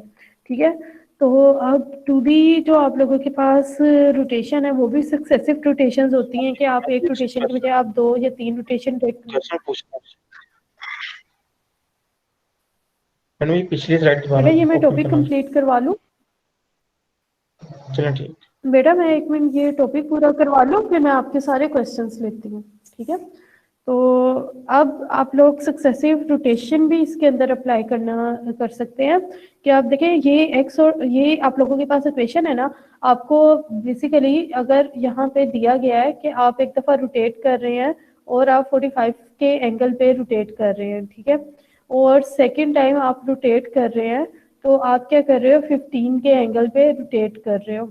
ठीक है, तो अब टू बी जो आप लोगों के पास रोटेशन है वो भी सक्सेसिव रोटेशंस होती हैं कि आप एक रोटेशन की बजाय आप 2 या 3 रोटेशन पिछली स्लाइड बेटा ये मैं टॉपिक कंप्लीट करवा लूं। चलो ठीक बेटा मैं 1 मिनट ये टॉपिक पूरा करवा लूं फिर मैं आपके सारे क्वेश्चंस लेती हूँ। ठीक है, तो अब आप लोग सक्सेसिव रोटेशन भी इसके अंदर अप्लाई कर सकते हैं कि आप देखें ये एक्स और ये आप लोगों के पास इक्वेशन है ना, आपको बेसिकली अगर यहाँ पे दिया गया है कि आप एक दफ़ा रोटेट कर रहे हैं और आप 45 के एंगल पे रोटेट कर रहे हैं, ठीक है, और सेकेंड टाइम आप रोटेट कर रहे हैं तो आप क्या कर रहे हो 15 के एंगल पे रोटेट कर रहे हो,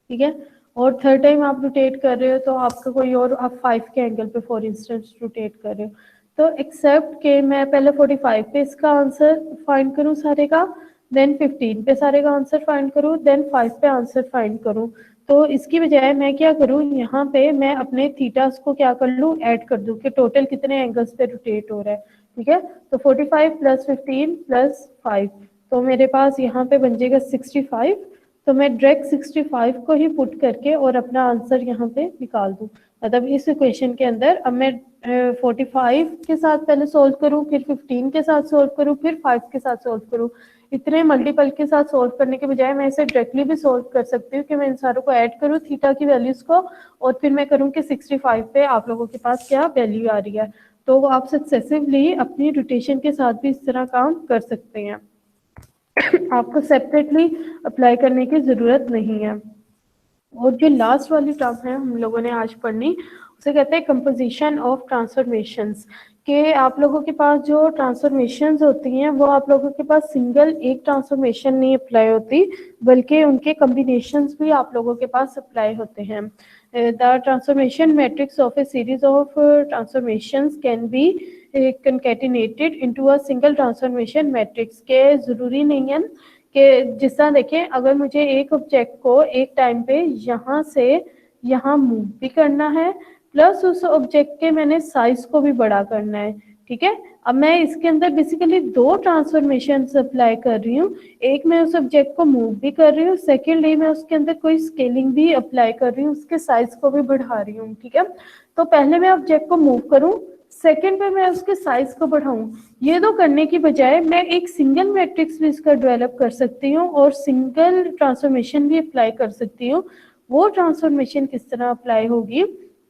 ठीक है, और थर्ड टाइम आप रोटेट कर रहे हो तो आपका कोई और आप 5 के एंगल पे फॉर इंस्टेंस रोटेट कर रहे हो। तो एक्सेप्ट के मैं पहले 45 पे इसका आंसर फाइंड करूं सारे का, देन 15 पे सारे का आंसर फाइंड करूं, देन 5 पे आंसर फाइंड करूं। तो इसकी बजाय मैं क्या करूं, यहाँ पे मैं अपने थीटास को क्या कर लूं, ऐड कर दूं कि टोटल कितने एंगल्स पे रोटेट हो रहा है। ठीक है, तो 45 प्लस 15 प्लस 5 तो मेरे पास यहाँ पे बन जाएगा 65। तो मैं डायरेक्ट 65 को ही पुट करके और अपना आंसर यहाँ पे निकाल दूँ। मतलब इस इक्वेशन के अंदर अब मैं 45 के साथ पहले सोल्व करूँ, फिर 15 के साथ सोल्व करूँ, फिर 5 के साथ सोल्व करूँ। इतने मल्टीपल के साथ सोल्व करने के बजाय मैं इसे डायरेक्टली भी सोल्व कर सकती हूँ कि मैं इन सारों को ऐड करूँ थीटा की वैल्यूज को और फिर मैं करूँ कि 65 पे आप लोगों के पास क्या वैल्यू आ रही है। तो आप सक्सेसिवली अपनी रोटेशन के साथ भी इस तरह काम कर सकते हैं। आपको सेपरेटली अप्लाई करने की ज़रूरत नहीं है। और जो लास्ट वाली टर्म है हम लोगों ने आज पढ़नी, उसे कहते हैं कंपोजिशन ऑफ ट्रांसफॉर्मेशंस। कि आप लोगों के पास जो ट्रांसफॉर्मेशंस होती हैं वो आप लोगों के पास सिंगल एक ट्रांसफॉर्मेशन नहीं अप्लाई होती, बल्कि उनके कम्बिनेशंस भी आप लोगों के पास अप्लाई होते हैं। The transformation matrix of A series of transformations can be concatenated into a single transformation matrix। के ज़रूरी नहीं है कि जिस तरह देखें अगर मुझे एक ऑब्जेक्ट को एक टाइम पे यहाँ से यहाँ मूव भी करना है प्लस उस ऑब्जेक्ट के मैंने साइज को भी बड़ा करना है। ठीक है, अब मैं इसके अंदर बेसिकली 2 ट्रांसफॉर्मेशन अप्लाई कर रही हूँ। एक मैं उस ऑब्जेक्ट को मूव भी कर रही हूँ, सेकेंडली मैं उसके अंदर कोई स्केलिंग भी अप्लाई कर रही हूँ, उसके साइज को भी बढ़ा रही हूँ। ठीक है, तो पहले मैं ऑब्जेक्ट को मूव करूँ, सेकेंड पे मैं उसके साइज को बढ़ाऊं। ये दो करने की बजाय मैं एक सिंगल मैट्रिक्स भी इसका डेवलप कर सकती हूँ और सिंगल ट्रांसफॉर्मेशन भी अप्लाई कर सकती हूँ। वो ट्रांसफॉर्मेशन किस तरह अप्लाई होगी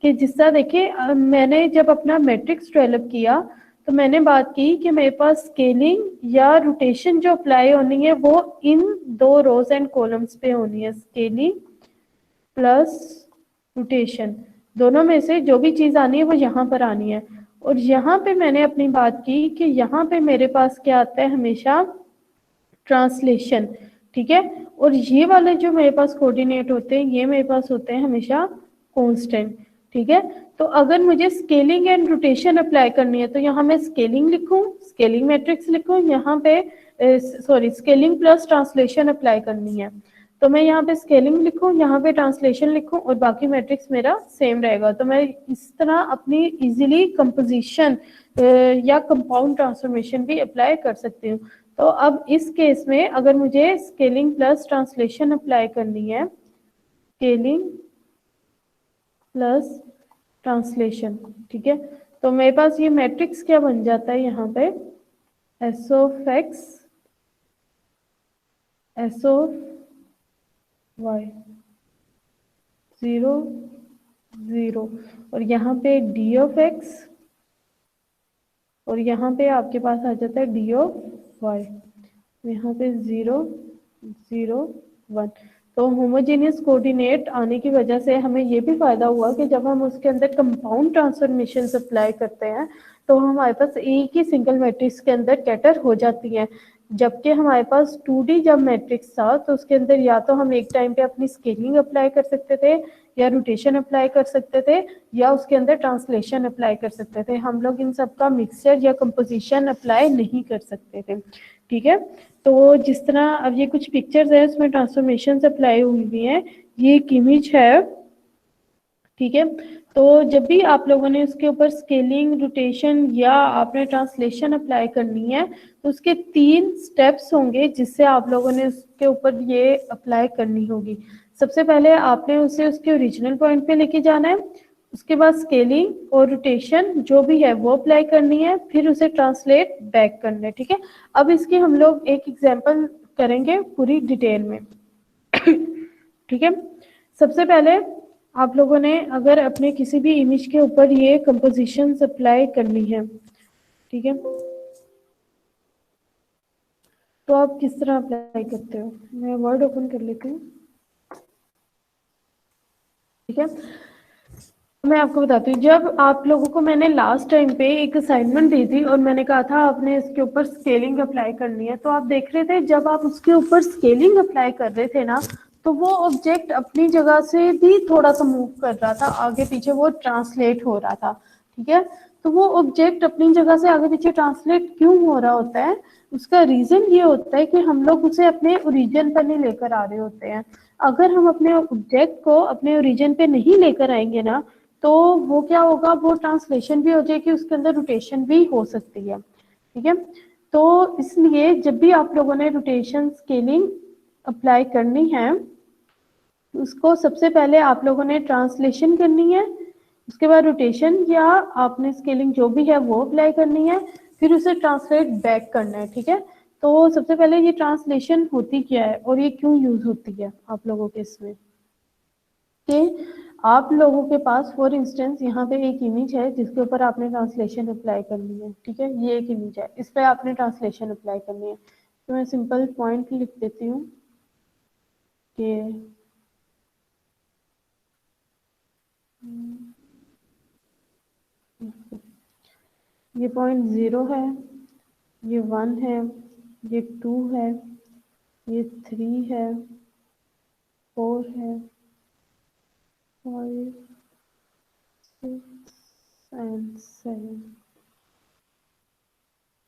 कि जिस तरह देखिए मैंने जब अपना मैट्रिक्स डेवलप किया तो मैंने बात की कि मेरे पास स्केलिंग या रोटेशन जो अप्लाई होनी है वो इन 2 रोज एंड कॉलम्स पे होनी है। स्केलिंग प्लस रोटेशन दोनों में से जो भी चीज आनी है वो यहाँ पर आनी है। और यहाँ पे मैंने अपनी बात की कि यहाँ पे मेरे पास क्या आता है हमेशा, ट्रांसलेशन। ठीक है, और ये वाले जो मेरे पास कोऑर्डिनेट होते हैं ये मेरे पास होते हैं हमेशा कांस्टेंट। ठीक है, तो अगर मुझे स्केलिंग एंड रोटेशन अप्लाई करनी है तो यहाँ मैं स्केलिंग लिखूं, स्केलिंग मैट्रिक्स लिखूं, यहाँ पे स्केलिंग प्लस ट्रांसलेशन अप्लाई करनी है तो मैं यहाँ पे स्केलिंग लिखूं, यहाँ पे ट्रांसलेशन लिखूं और बाकी मैट्रिक्स मेरा सेम रहेगा। तो मैं इस तरह अपनी इजीली कंपोजिशन या कंपाउंड ट्रांसफॉर्मेशन भी अप्लाई कर सकती हूँ। तो अब इस केस में अगर मुझे स्केलिंग प्लस ट्रांसलेशन अप्लाई करनी है, स्केलिंग प्लस ट्रांसलेशन, ठीक है, तो मेरे पास ये मैट्रिक्स क्या बन जाता है यहाँ पे, s of x s of y 0 0 और यहाँ पे डी ऑफ एक्स और यहाँ पे आपके पास आ जाता है डी ऑफ वाई, यहाँ पे 0 0 1। तो होमोजेनियस कोऑर्डिनेट आने की वजह से हमें ये भी फायदा हुआ कि जब हम उसके अंदर कंपाउंड ट्रांसफॉर्मेशन अप्लाई करते हैं तो हमारे पास एक ही सिंगल मैट्रिक्स के अंदर कैटर हो जाती है। जबकि हमारे पास 2D जब मैट्रिक्स था तो उसके अंदर या तो हम एक टाइम पे अपनी स्केलिंग अप्लाई कर सकते थे, या रोटेशन अप्लाई कर सकते थे, या उसके अंदर ट्रांसलेशन अप्लाई कर सकते थे। हम लोग इन सब का मिक्सचर या कंपोजिशन अप्लाई नहीं कर सकते थे। ठीक है, तो जिस तरह अब ये कुछ पिक्चर्स है उसमें ट्रांसफॉर्मेशन अप्लाई हुई हुई है। ये एक इमेज है, ठीक है। तो जब भी आप लोगों ने उसके ऊपर स्केलिंग, रोटेशन या आपने ट्रांसलेशन अप्लाई करनी है तो उसके 3 स्टेप्स होंगे जिससे आप लोगों ने उसके ऊपर ये अप्लाई करनी होगी। सबसे पहले आपने उसे उसके ओरिजिनल पॉइंट पे लेके जाना है, उसके बाद स्केलिंग और रोटेशन जो भी है वो अप्लाई करनी है, फिर उसे ट्रांसलेट बैक करना है। ठीक है, अब इसकी हम लोग एक एग्जाम्पल करेंगे पूरी डिटेल में। ठीक है, सबसे पहले आप लोगों ने अगर अपने किसी भी इमेज के ऊपर ये कंपोजिशन अप्लाई करनी है, ठीक है, तो आप किस तरह अप्लाई करते हो? मैं वर्ड ओपन कर लेती हूँ। ठीक है, मैं आपको बताती हूँ, जब आप लोगों को मैंने लास्ट टाइम पे एक असाइनमेंट दी थी और मैंने कहा था आपने इसके ऊपर स्केलिंग अप्लाई करनी है, तो आप देख रहे थे जब आप उसके ऊपर स्केलिंग अप्लाई कर रहे थे ना, तो वो ऑब्जेक्ट अपनी जगह से भी थोड़ा सा मूव कर रहा था, आगे पीछे वो ट्रांसलेट हो रहा था। ठीक है, तो वो ऑब्जेक्ट अपनी जगह से आगे पीछे ट्रांसलेट क्यों हो रहा होता है? उसका रीजन ये होता है कि हम लोग उसे अपने ओरिजिन पर नहीं लेकर आ रहे होते हैं। अगर हम अपने ऑब्जेक्ट को अपने ओरिजिन पे नहीं लेकर आएंगे ना, तो वो क्या होगा, वो ट्रांसलेशन भी हो जाएगी, उसके अंदर रोटेशन भी हो सकती है। ठीक है, तो इसलिए जब भी आप लोगों ने रोटेशन, स्केलिंग अप्लाई करनी है, उसको सबसे पहले आप लोगों ने ट्रांसलेशन करनी है, उसके बाद रोटेशन या आपने स्केलिंग जो भी है वो अप्लाई करनी है, फिर उसे ट्रांसलेट बैक करना है। ठीक है, तो सबसे पहले ये ट्रांसलेशन होती क्या है और ये क्यों यूज होती है आप लोगों के इसमें, कि आप लोगों के पास फॉर इंस्टेंस यहाँ पे एक इमेज है जिसके ऊपर आपने ट्रांसलेशन अप्लाई करनी है। ठीक है, ये एक इमेज है, इस पर आपने ट्रांसलेशन अप्लाई करनी है। तो मैं सिंपल पॉइंट लिख देती हूँ कि ये पॉइंट 0 है, ये 1 है, ये 2 है, ये 3 है, 4 है, 5, 6 एंड 7।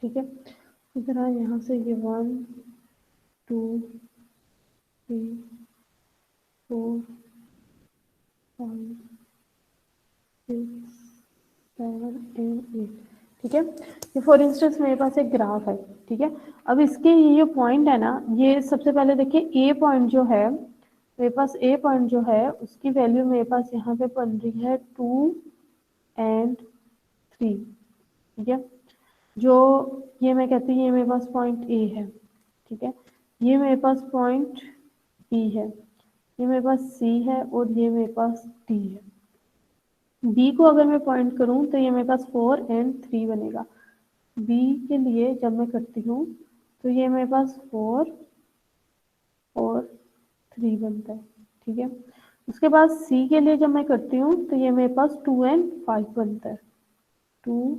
ठीक है, इस तरह यहाँ से ये 1, 2, 3, 4, 5, 6, 7 एंड 8। ठीक है, ये फॉर इंस्टेंस मेरे पास एक ग्राफ है। ठीक है, अब इसके ये पॉइंट है ना, ये सबसे पहले देखिए ए पॉइंट जो है मेरे पास, ए पॉइंट जो है उसकी वैल्यू मेरे पास यहाँ पे बन रही है 2 एंड 3। ठीक है, जो ये मैं कहती हूँ ये मेरे पास पॉइंट ए है। ठीक है, ये मेरे पास पॉइंट बी है, ये मेरे पास सी है और ये मेरे पास डी है। बी को अगर मैं पॉइंट करूं तो ये मेरे पास 4 एंड 3 बनेगा। बी के लिए जब मैं करती हूँ तो ये मेरे पास 4 और 3 बनता है। ठीक है, उसके बाद सी के लिए जब मैं करती हूँ तो ये मेरे पास 2 एंड 5 बनता है, 2,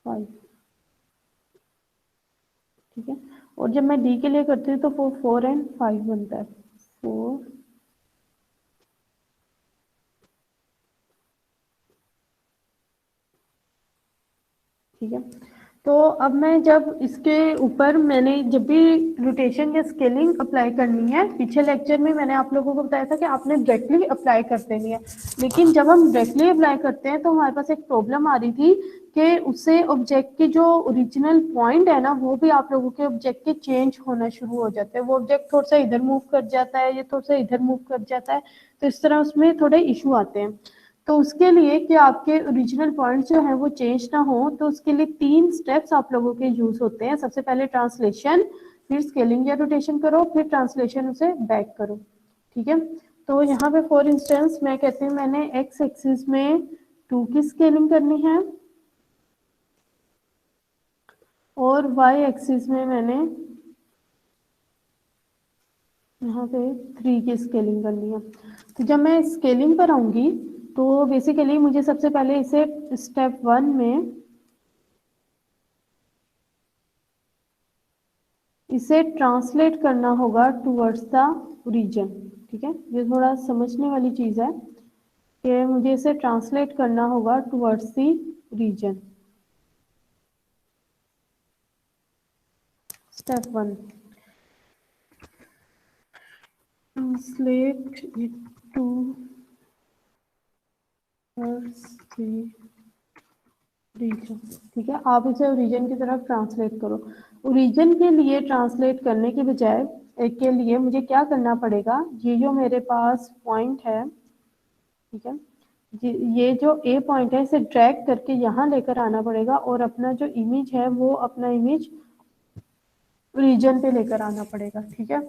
5। ठीक है, और जब मैं डी के लिए करती हूँ तो 4 एंड 5 बनता है, 4। ठीक है, तो अब मैं जब इसके ऊपर मैंने जब भी रोटेशन या स्केलिंग अप्लाई करनी है, पीछे लेक्चर में मैंने आप लोगों को बताया था कि आपने डायरेक्टली अप्लाई कर देनी है, लेकिन जब हम डायरेक्टली अप्लाई करते हैं तो हमारे पास एक प्रॉब्लम आ रही थी कि उससे ऑब्जेक्ट के जो ओरिजिनल पॉइंट है ना वो भी आप लोगों के ऑब्जेक्ट के चेंज होना शुरू हो जाते हैं। वो ऑब्जेक्ट थोड़ा सा इधर मूव कर जाता है, ये थोड़ा सा इधर मूव कर जाता है, तो इस तरह उसमें थोड़े इशू आते हैं। तो उसके लिए कि आपके ओरिजिनल पॉइंट जो है वो चेंज ना हो, तो उसके लिए 3 स्टेप्स आप लोगों के यूज होते हैं। सबसे पहले ट्रांसलेशन, फिर स्केलिंग या रोटेशन करो, फिर ट्रांसलेशन उसे बैक करो। ठीक है, तो यहाँ पे फॉर इंस्टेंस मैं कहती हूँ मैंने एक्स एक्सिस में 2 की स्केलिंग करनी है और वाई एक्सिस में मैंने यहाँ पे 3 की स्केलिंग करनी है। तो जब मैं स्केलिंग पर आऊंगी तो बेसिकली मुझे सबसे पहले इसे स्टेप 1 में इसे ट्रांसलेट करना होगा टूवर्ड्स द रीजन। ठीक है, ये थोड़ा समझने वाली चीज है कि मुझे इसे ट्रांसलेट करना होगा towards the region. Step 1, translate it to region. ठीक है, आप इसे ओरिजिन की तरफ ट्रांसलेट करो। ओरिजिन के लिए ट्रांसलेट करने के बजाय एक के लिए मुझे क्या करना पड़ेगा, ये जो मेरे पास पॉइंट है, ठीक है, ये जो ए पॉइंट है इसे ड्रैग करके यहाँ लेकर आना पड़ेगा और अपना जो इमेज है वो अपना इमेज रीजन पे लेकर आना पड़ेगा। ठीक है,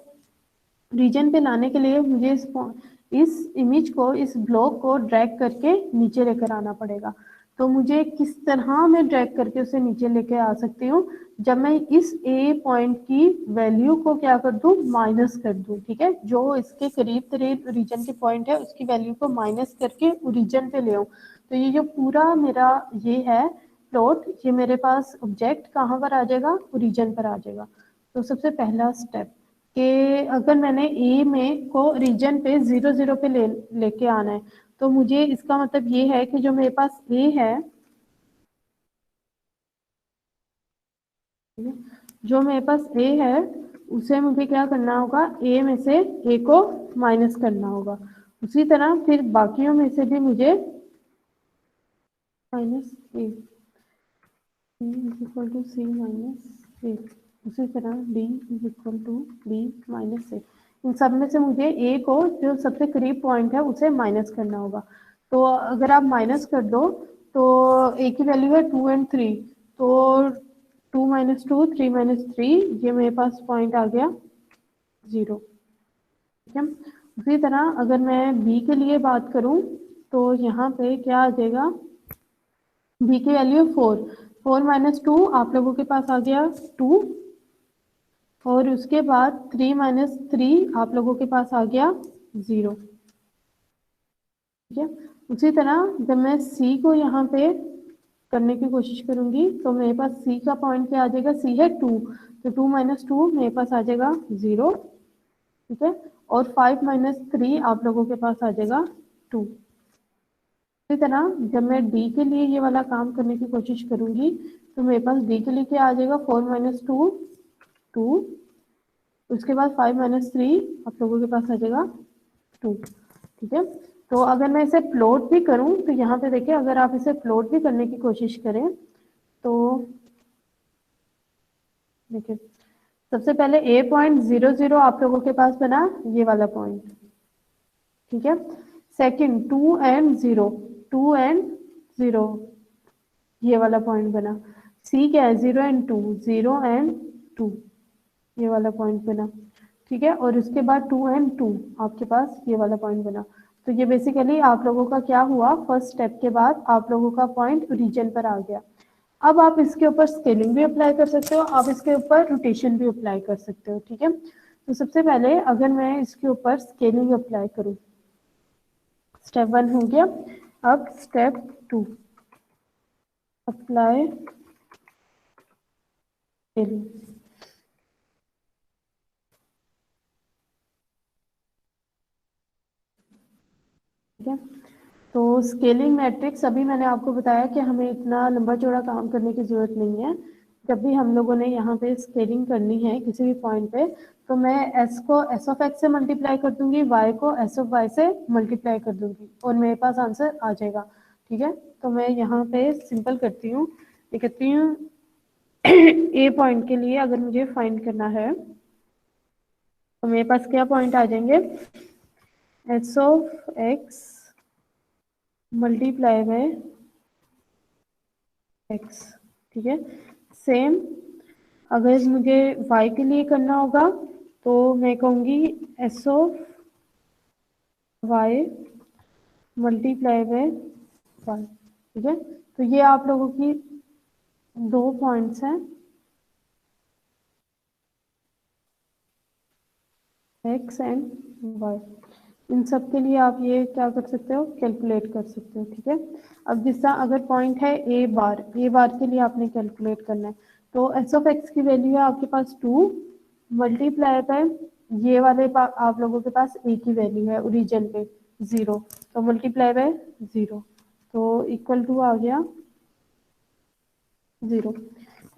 रीजन पे लाने के लिए मुझे इस इमेज को, इस ब्लॉक को ड्रैग करके नीचे लेकर आना पड़ेगा। तो मुझे किस तरह मैं ड्रैग करके उसे नीचे लेके आ सकती हूँ, जब मैं इस ए पॉइंट की वैल्यू को क्या कर दूं, माइनस कर दूं। ठीक है, जो इसके करीब करीब रीजन के पॉइंट है उसकी वैल्यू को माइनस करके रीजन पे ले आऊं। तो ये जो पूरा मेरा ये है प्लॉट, ये मेरे पास ऑब्जेक्ट कहाँ पर आ जाएगा, रीजन पर आ जाएगा। तो सबसे पहला स्टेप कि अगर मैंने ए में को रीजन पे 0 0 पे लेके आना है, तो मुझे इसका मतलब ये है कि जो मेरे पास ए है, जो मेरे पास ए है उसे मुझे क्या करना होगा, ए में से ए को माइनस करना होगा। उसी तरह फिर बाकियों में से भी मुझे minus A is equal to C minus A, उसी तरह D is equal to D minus A. इन सब में से मुझे ए को जो सबसे करीब पॉइंट है उसे माइनस करना होगा। तो अगर आप माइनस कर दो तो ए की वैल्यू है 2 और 3, तो 2 - 2 3 - 3, ये मेरे पास पॉइंट आ गया 0। ठीक है, उसी तरह अगर मैं बी के लिए बात करूं तो यहाँ पे क्या आ जाएगा, बी की वैल्यू 4, 4 - 2 आप लोगों के पास आ गया 2, और उसके बाद 3 - 3 आप लोगों के पास आ गया 0। ठीक है, उसी तरह जब मैं सी को यहाँ पे करने की कोशिश करूंगी तो मेरे पास सी का पॉइंट क्या आ जाएगा, सी है 2, तो 2 - 2 मेरे पास आ जाएगा 0। ठीक है, और 5 - 3 आप लोगों के पास आ जाएगा 2। इसी तरह जब मैं डी के लिए ये वाला काम करने की कोशिश करूंगी तो मेरे पास डी के लिए क्या आ जाएगा, 4 - 2 2, उसके बाद 5 - 3 आप लोगों के पास आ जाएगा 2। ठीक है, तो अगर मैं इसे प्लॉट भी करूं तो यहाँ पे देखिए, अगर आप इसे प्लॉट भी करने की कोशिश करें तो देखिए, सबसे पहले ए पॉइंट 0 0 आप लोगों के पास बना, ये वाला पॉइंट। ठीक है, सेकंड 2 और 0, 2 और 0, ये वाला पॉइंट बना। सी क्या है, 0 और 2, 0 और 2, ये वाला पॉइंट बना। ठीक है, और उसके बाद 2 और 2 आपके पास ये वाला पॉइंट बना। तो ये बेसिकली आप लोगों का क्या हुआ, फर्स्ट स्टेप के बाद आप लोगों का पॉइंट रीजन पर आ गया। अब आप इसके ऊपर स्केलिंग भी अप्लाई कर सकते हो, आप इसके ऊपर रोटेशन भी अप्लाई कर सकते हो। ठीक है, तो सबसे पहले अगर मैं इसके ऊपर स्केलिंग अप्लाई करूं, स्टेप 1 हो गया। अब स्टेप 2, अप्लाई स्केलिंग। ठीक है, तो स्केलिंग मैट्रिक्स अभी मैंने आपको बताया कि हमें इतना लंबा चौड़ा काम करने की जरूरत नहीं है। जब भी हम लोगों ने यहाँ पे स्केलिंग करनी है किसी भी पॉइंट पे, तो मैं s को s ऑफ x से मल्टीप्लाई कर दूंगी, y को s ऑफ y से मल्टीप्लाई कर दूंगी और मेरे पास आंसर आ जाएगा। ठीक है, तो मैं यहाँ पे सिंपल करती हूँ, ये कहती हूँ ए पॉइंट के लिए अगर मुझे फाइंड करना है तो मेरे पास क्या पॉइंट आ जाएंगे, s of x multiply by x। ठीक है, सेम अगर मुझे y के लिए करना होगा तो मैं कहूँगी s of y multiply by y। ठीक है, तो ये आप लोगों की दो पॉइंट्स हैं, x एंड y। इन सब के लिए आप ये क्या कर सकते हो, कैलकुलेट कर सकते हो। ठीक है, अब जिस तरह अगर पॉइंट है a बार, a बार के लिए आपने कैलकुलेट करना है, तो s ऑफ x की वैल्यू है आपके पास 2, मल्टीप्लाई बाय ये वाले आप लोगों के पास एक ही वैल्यू है ओरिजिन पे 0, तो मल्टीप्लाई बाय 0, तो इक्वल टू आ गया 0।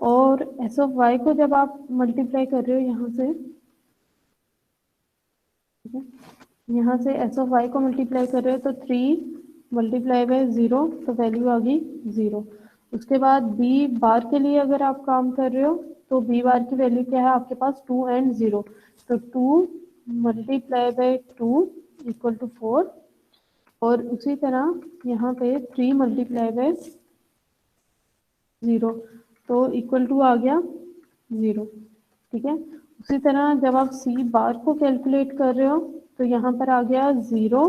और एस ऑफ वाई को जब आप मल्टीप्लाई कर रहे हो यहाँ से, ठीक है, यहाँ से एस ऑफ वाई को मल्टीप्लाई कर रहे हो तो 3 मल्टीप्लाई बाय 0, तो वैल्यू आ गई 0। उसके बाद बी बार के लिए अगर आप काम कर रहे हो तो बी बार की वैल्यू क्या है आपके पास 2 एंड 0, तो 2 मल्टीप्लाई बाय 2 इक्वल टू 4। और उसी तरह यहाँ पे 3 मल्टीप्लाई बाय 0, तो इक्वल टू आ गया 0, ठीक है। उसी तरह जब आप सी बार को कैलकुलेट कर रहे हो तो यहाँ पर आ गया 0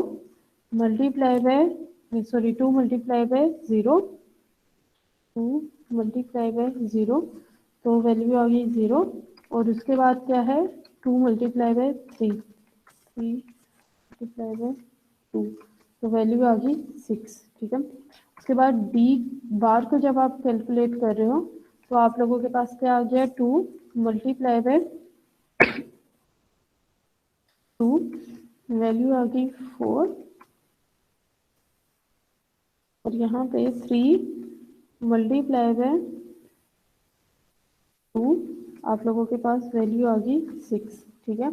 multiply bye sorry 2 multiply by 0, 2 multiply by 0, तो वैल्यू आ गई 0। और उसके बाद क्या है 2 मल्टीप्लाई बाय 3, 3 मल्टीप्लाई बाय 2, तो वैल्यू आ गई 6, ठीक है। उसके बाद डी बार को जब आप कैलकुलेट कर रहे हो तो आप लोगों के पास क्या आ गया 2 मल्टीप्लाई बाय 2, वैल्यू आ गई 4। और यहाँ पे 3 मल्टीप्लाई बाय 2, आप लोगों के पास वैल्यू आ गई 6, ठीक है।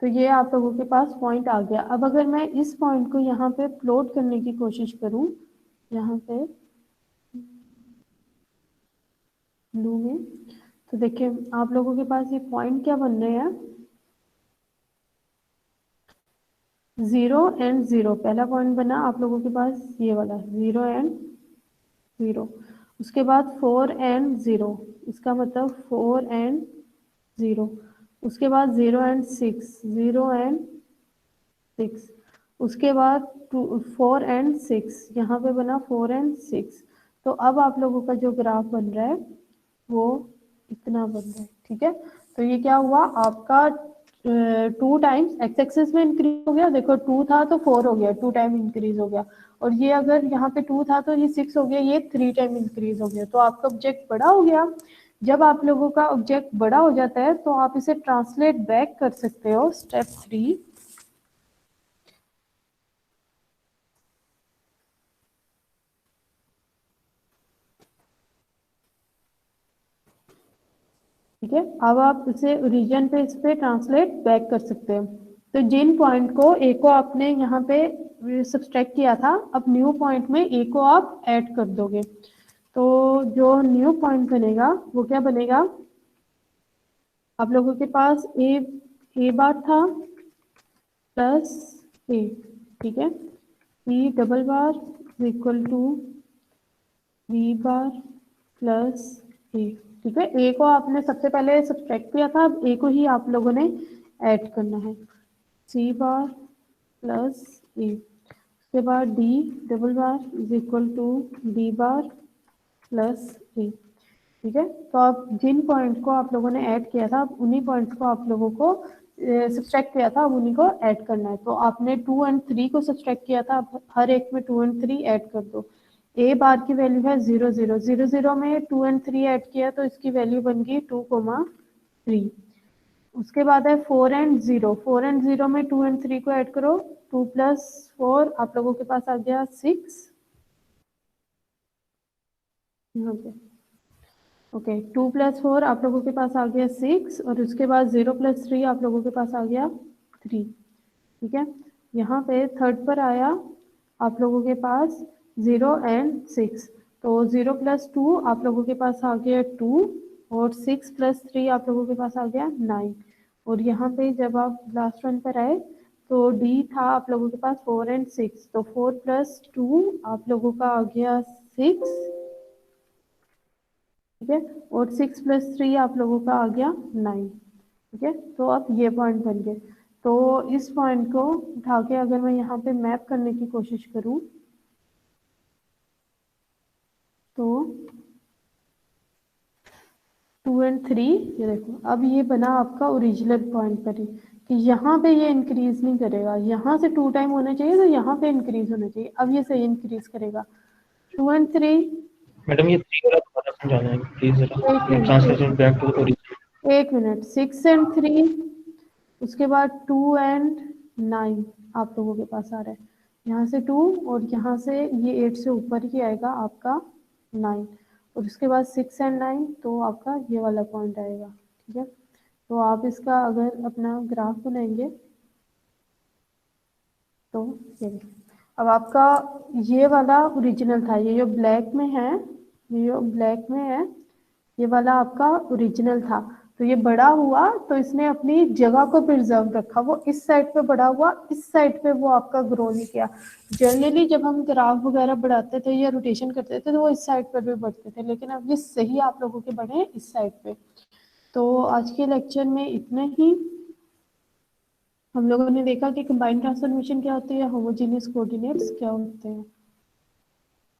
तो ये आप लोगों के पास पॉइंट आ गया। अब अगर मैं इस पॉइंट को यहाँ पे प्लॉट करने की कोशिश करूँ, यहाँ पे ब्लू में, तो देखिए आप लोगों के पास ये पॉइंट क्या बन रहे हैं, 0 एंड 0। पहला पॉइंट बना आप लोगों के पास ये वाला 0 एंड 0। उसके बाद 4 एंड 0, इसका मतलब 4 एंड 0। उसके बाद 0 एंड 6, 0 एंड 6। उसके बाद 4 एंड 6, यहाँ पे बना 4 एंड 6। तो अब आप लोगों का जो ग्राफ बन रहा है वो इतना बन रहा है, ठीक है। तो ये क्या हुआ आपका 2 टाइम्स एक्स एक्सिस में इंक्रीज हो गया, देखो 2 था तो 4 हो गया, 2 टाइम इंक्रीज हो गया। और ये अगर यहाँ पे 2 था तो ये 6 हो गया, ये 3 टाइम इंक्रीज हो गया, तो आपका ऑब्जेक्ट बड़ा हो गया। जब आप लोगों का ऑब्जेक्ट बड़ा हो जाता है तो आप इसे ट्रांसलेट बैक कर सकते हो स्टेप 3। ठीक है, अब आप इसे ओरिजिन पे इस पे ट्रांसलेट बैक कर सकते हो। तो जिन पॉइंट को ए को आपने यहाँ पे सब्सट्रैक्ट किया था, अब न्यू पॉइंट में ए को आप ऐड कर दोगे, तो जो न्यू पॉइंट बनेगा वो क्या बनेगा, आप लोगों के पास ए बार था प्लस ए, ठीक है, B double bar equal to B bar plus A, ठीक है। ए को आपने सबसे पहले सब्सट्रैक्ट किया था, अब ए को ही आप लोगों ने ऐड करना है, सी बार प्लस ए। उसके बाद D double bar is equal to D bar plus A, ठीक है। तो आप जिन पॉइंट को आप लोगों ने ऐड किया था, अब उन्हीं पॉइंट्स को आप लोगों को सब्सट्रैक्ट किया था, अब उन्हीं को ऐड करना है। तो आपने 2 एंड 3 को सब्सट्रैक्ट किया था, अब हर एक में 2 एंड 3 ऐड कर दो। ए बार की वैल्यू है 0 0 0 0 में 2 एंड 3 ऐड किया तो इसकी वैल्यू बन गई 2,3। उसके बाद है 4 एंड 0, 4 एंड 0 में 2 एंड 3 को ऐड करो, 2 प्लस 4 आप लोगों के पास आ गया 6, यहाँ पे ओके 2 प्लस 4 आप लोगों के पास आ गया 6, और उसके बाद 0 प्लस 3 आप लोगों के पास आ गया 3, ठीक है। यहाँ पे थर्ड पर आया आप लोगों के पास 0 एंड 6, तो 0 प्लस 2 आप लोगों के पास आ गया 2, और 6 प्लस 3 आप लोगों के पास आ गया 9। और यहाँ पे जब आप लास्ट वन पर आए तो डी था आप लोगों के पास 4 एंड 6, तो 4 प्लस 2 आप लोगों का आ गया 6, ठीक है, और 6 प्लस 3 आप लोगों का आ गया 9, ठीक है। तो अब ये पॉइंट बन गए। तो इस पॉइंट को उठा के अगर मैं यहाँ पे मैप करने की कोशिश करूँ तो 2 एंड 3, ये देखो अब ये बना आपका ओरिजिनल पॉइंट पर ही, कि यहाँ पे ये इंक्रीज नहीं करेगा, यहाँ से 2 टाइम होना चाहिए तो यहाँ पे इंक्रीज होना चाहिए, अब ये सही इंक्रीज करेगा 2 एंड 3। मैडम ये 3 वाला दोबारा समझाना है प्लीज, जरा ट्रांसलेशन बैक टू ओरिजिन। एक मिनट, 6 एंड 3, उसके बाद 2 एंड 9 आप लोगों के पास आ रहा है। यहाँ से 2 और यहाँ से ये 8 से ऊपर ही आएगा आपका 9, और उसके बाद 6 एंड 9 तो आपका ये वाला पॉइंट आएगा। ठीक है, तो आप इसका अगर अपना ग्राफ बनाएंगे तो ये देखिए, अब आपका ये वाला ओरिजिनल था, ये जो ब्लैक में है, ये जो ब्लैक में है, ये वाला आपका ओरिजिनल था। तो ये बड़ा हुआ तो इसने अपनी जगह को प्रिजर्व रखा, वो इस साइड पे बड़ा हुआ, इस साइड पे वो आपका ग्रो नहीं किया। जनरली जब हम ग्राफ वगैरह बढ़ाते थे या रोटेशन करते थे तो वो इस साइड पर भी बढ़ते थे, लेकिन अब ये सही आप लोगों के बढ़े हैं इस साइड पे। तो आज के लेक्चर में इतना ही। हम लोगों ने देखा कि कंबाइंड ट्रांसफॉर्मेशन क्या होती है, होमोजेनियस कोऑर्डिनेट्स क्या होते हैं।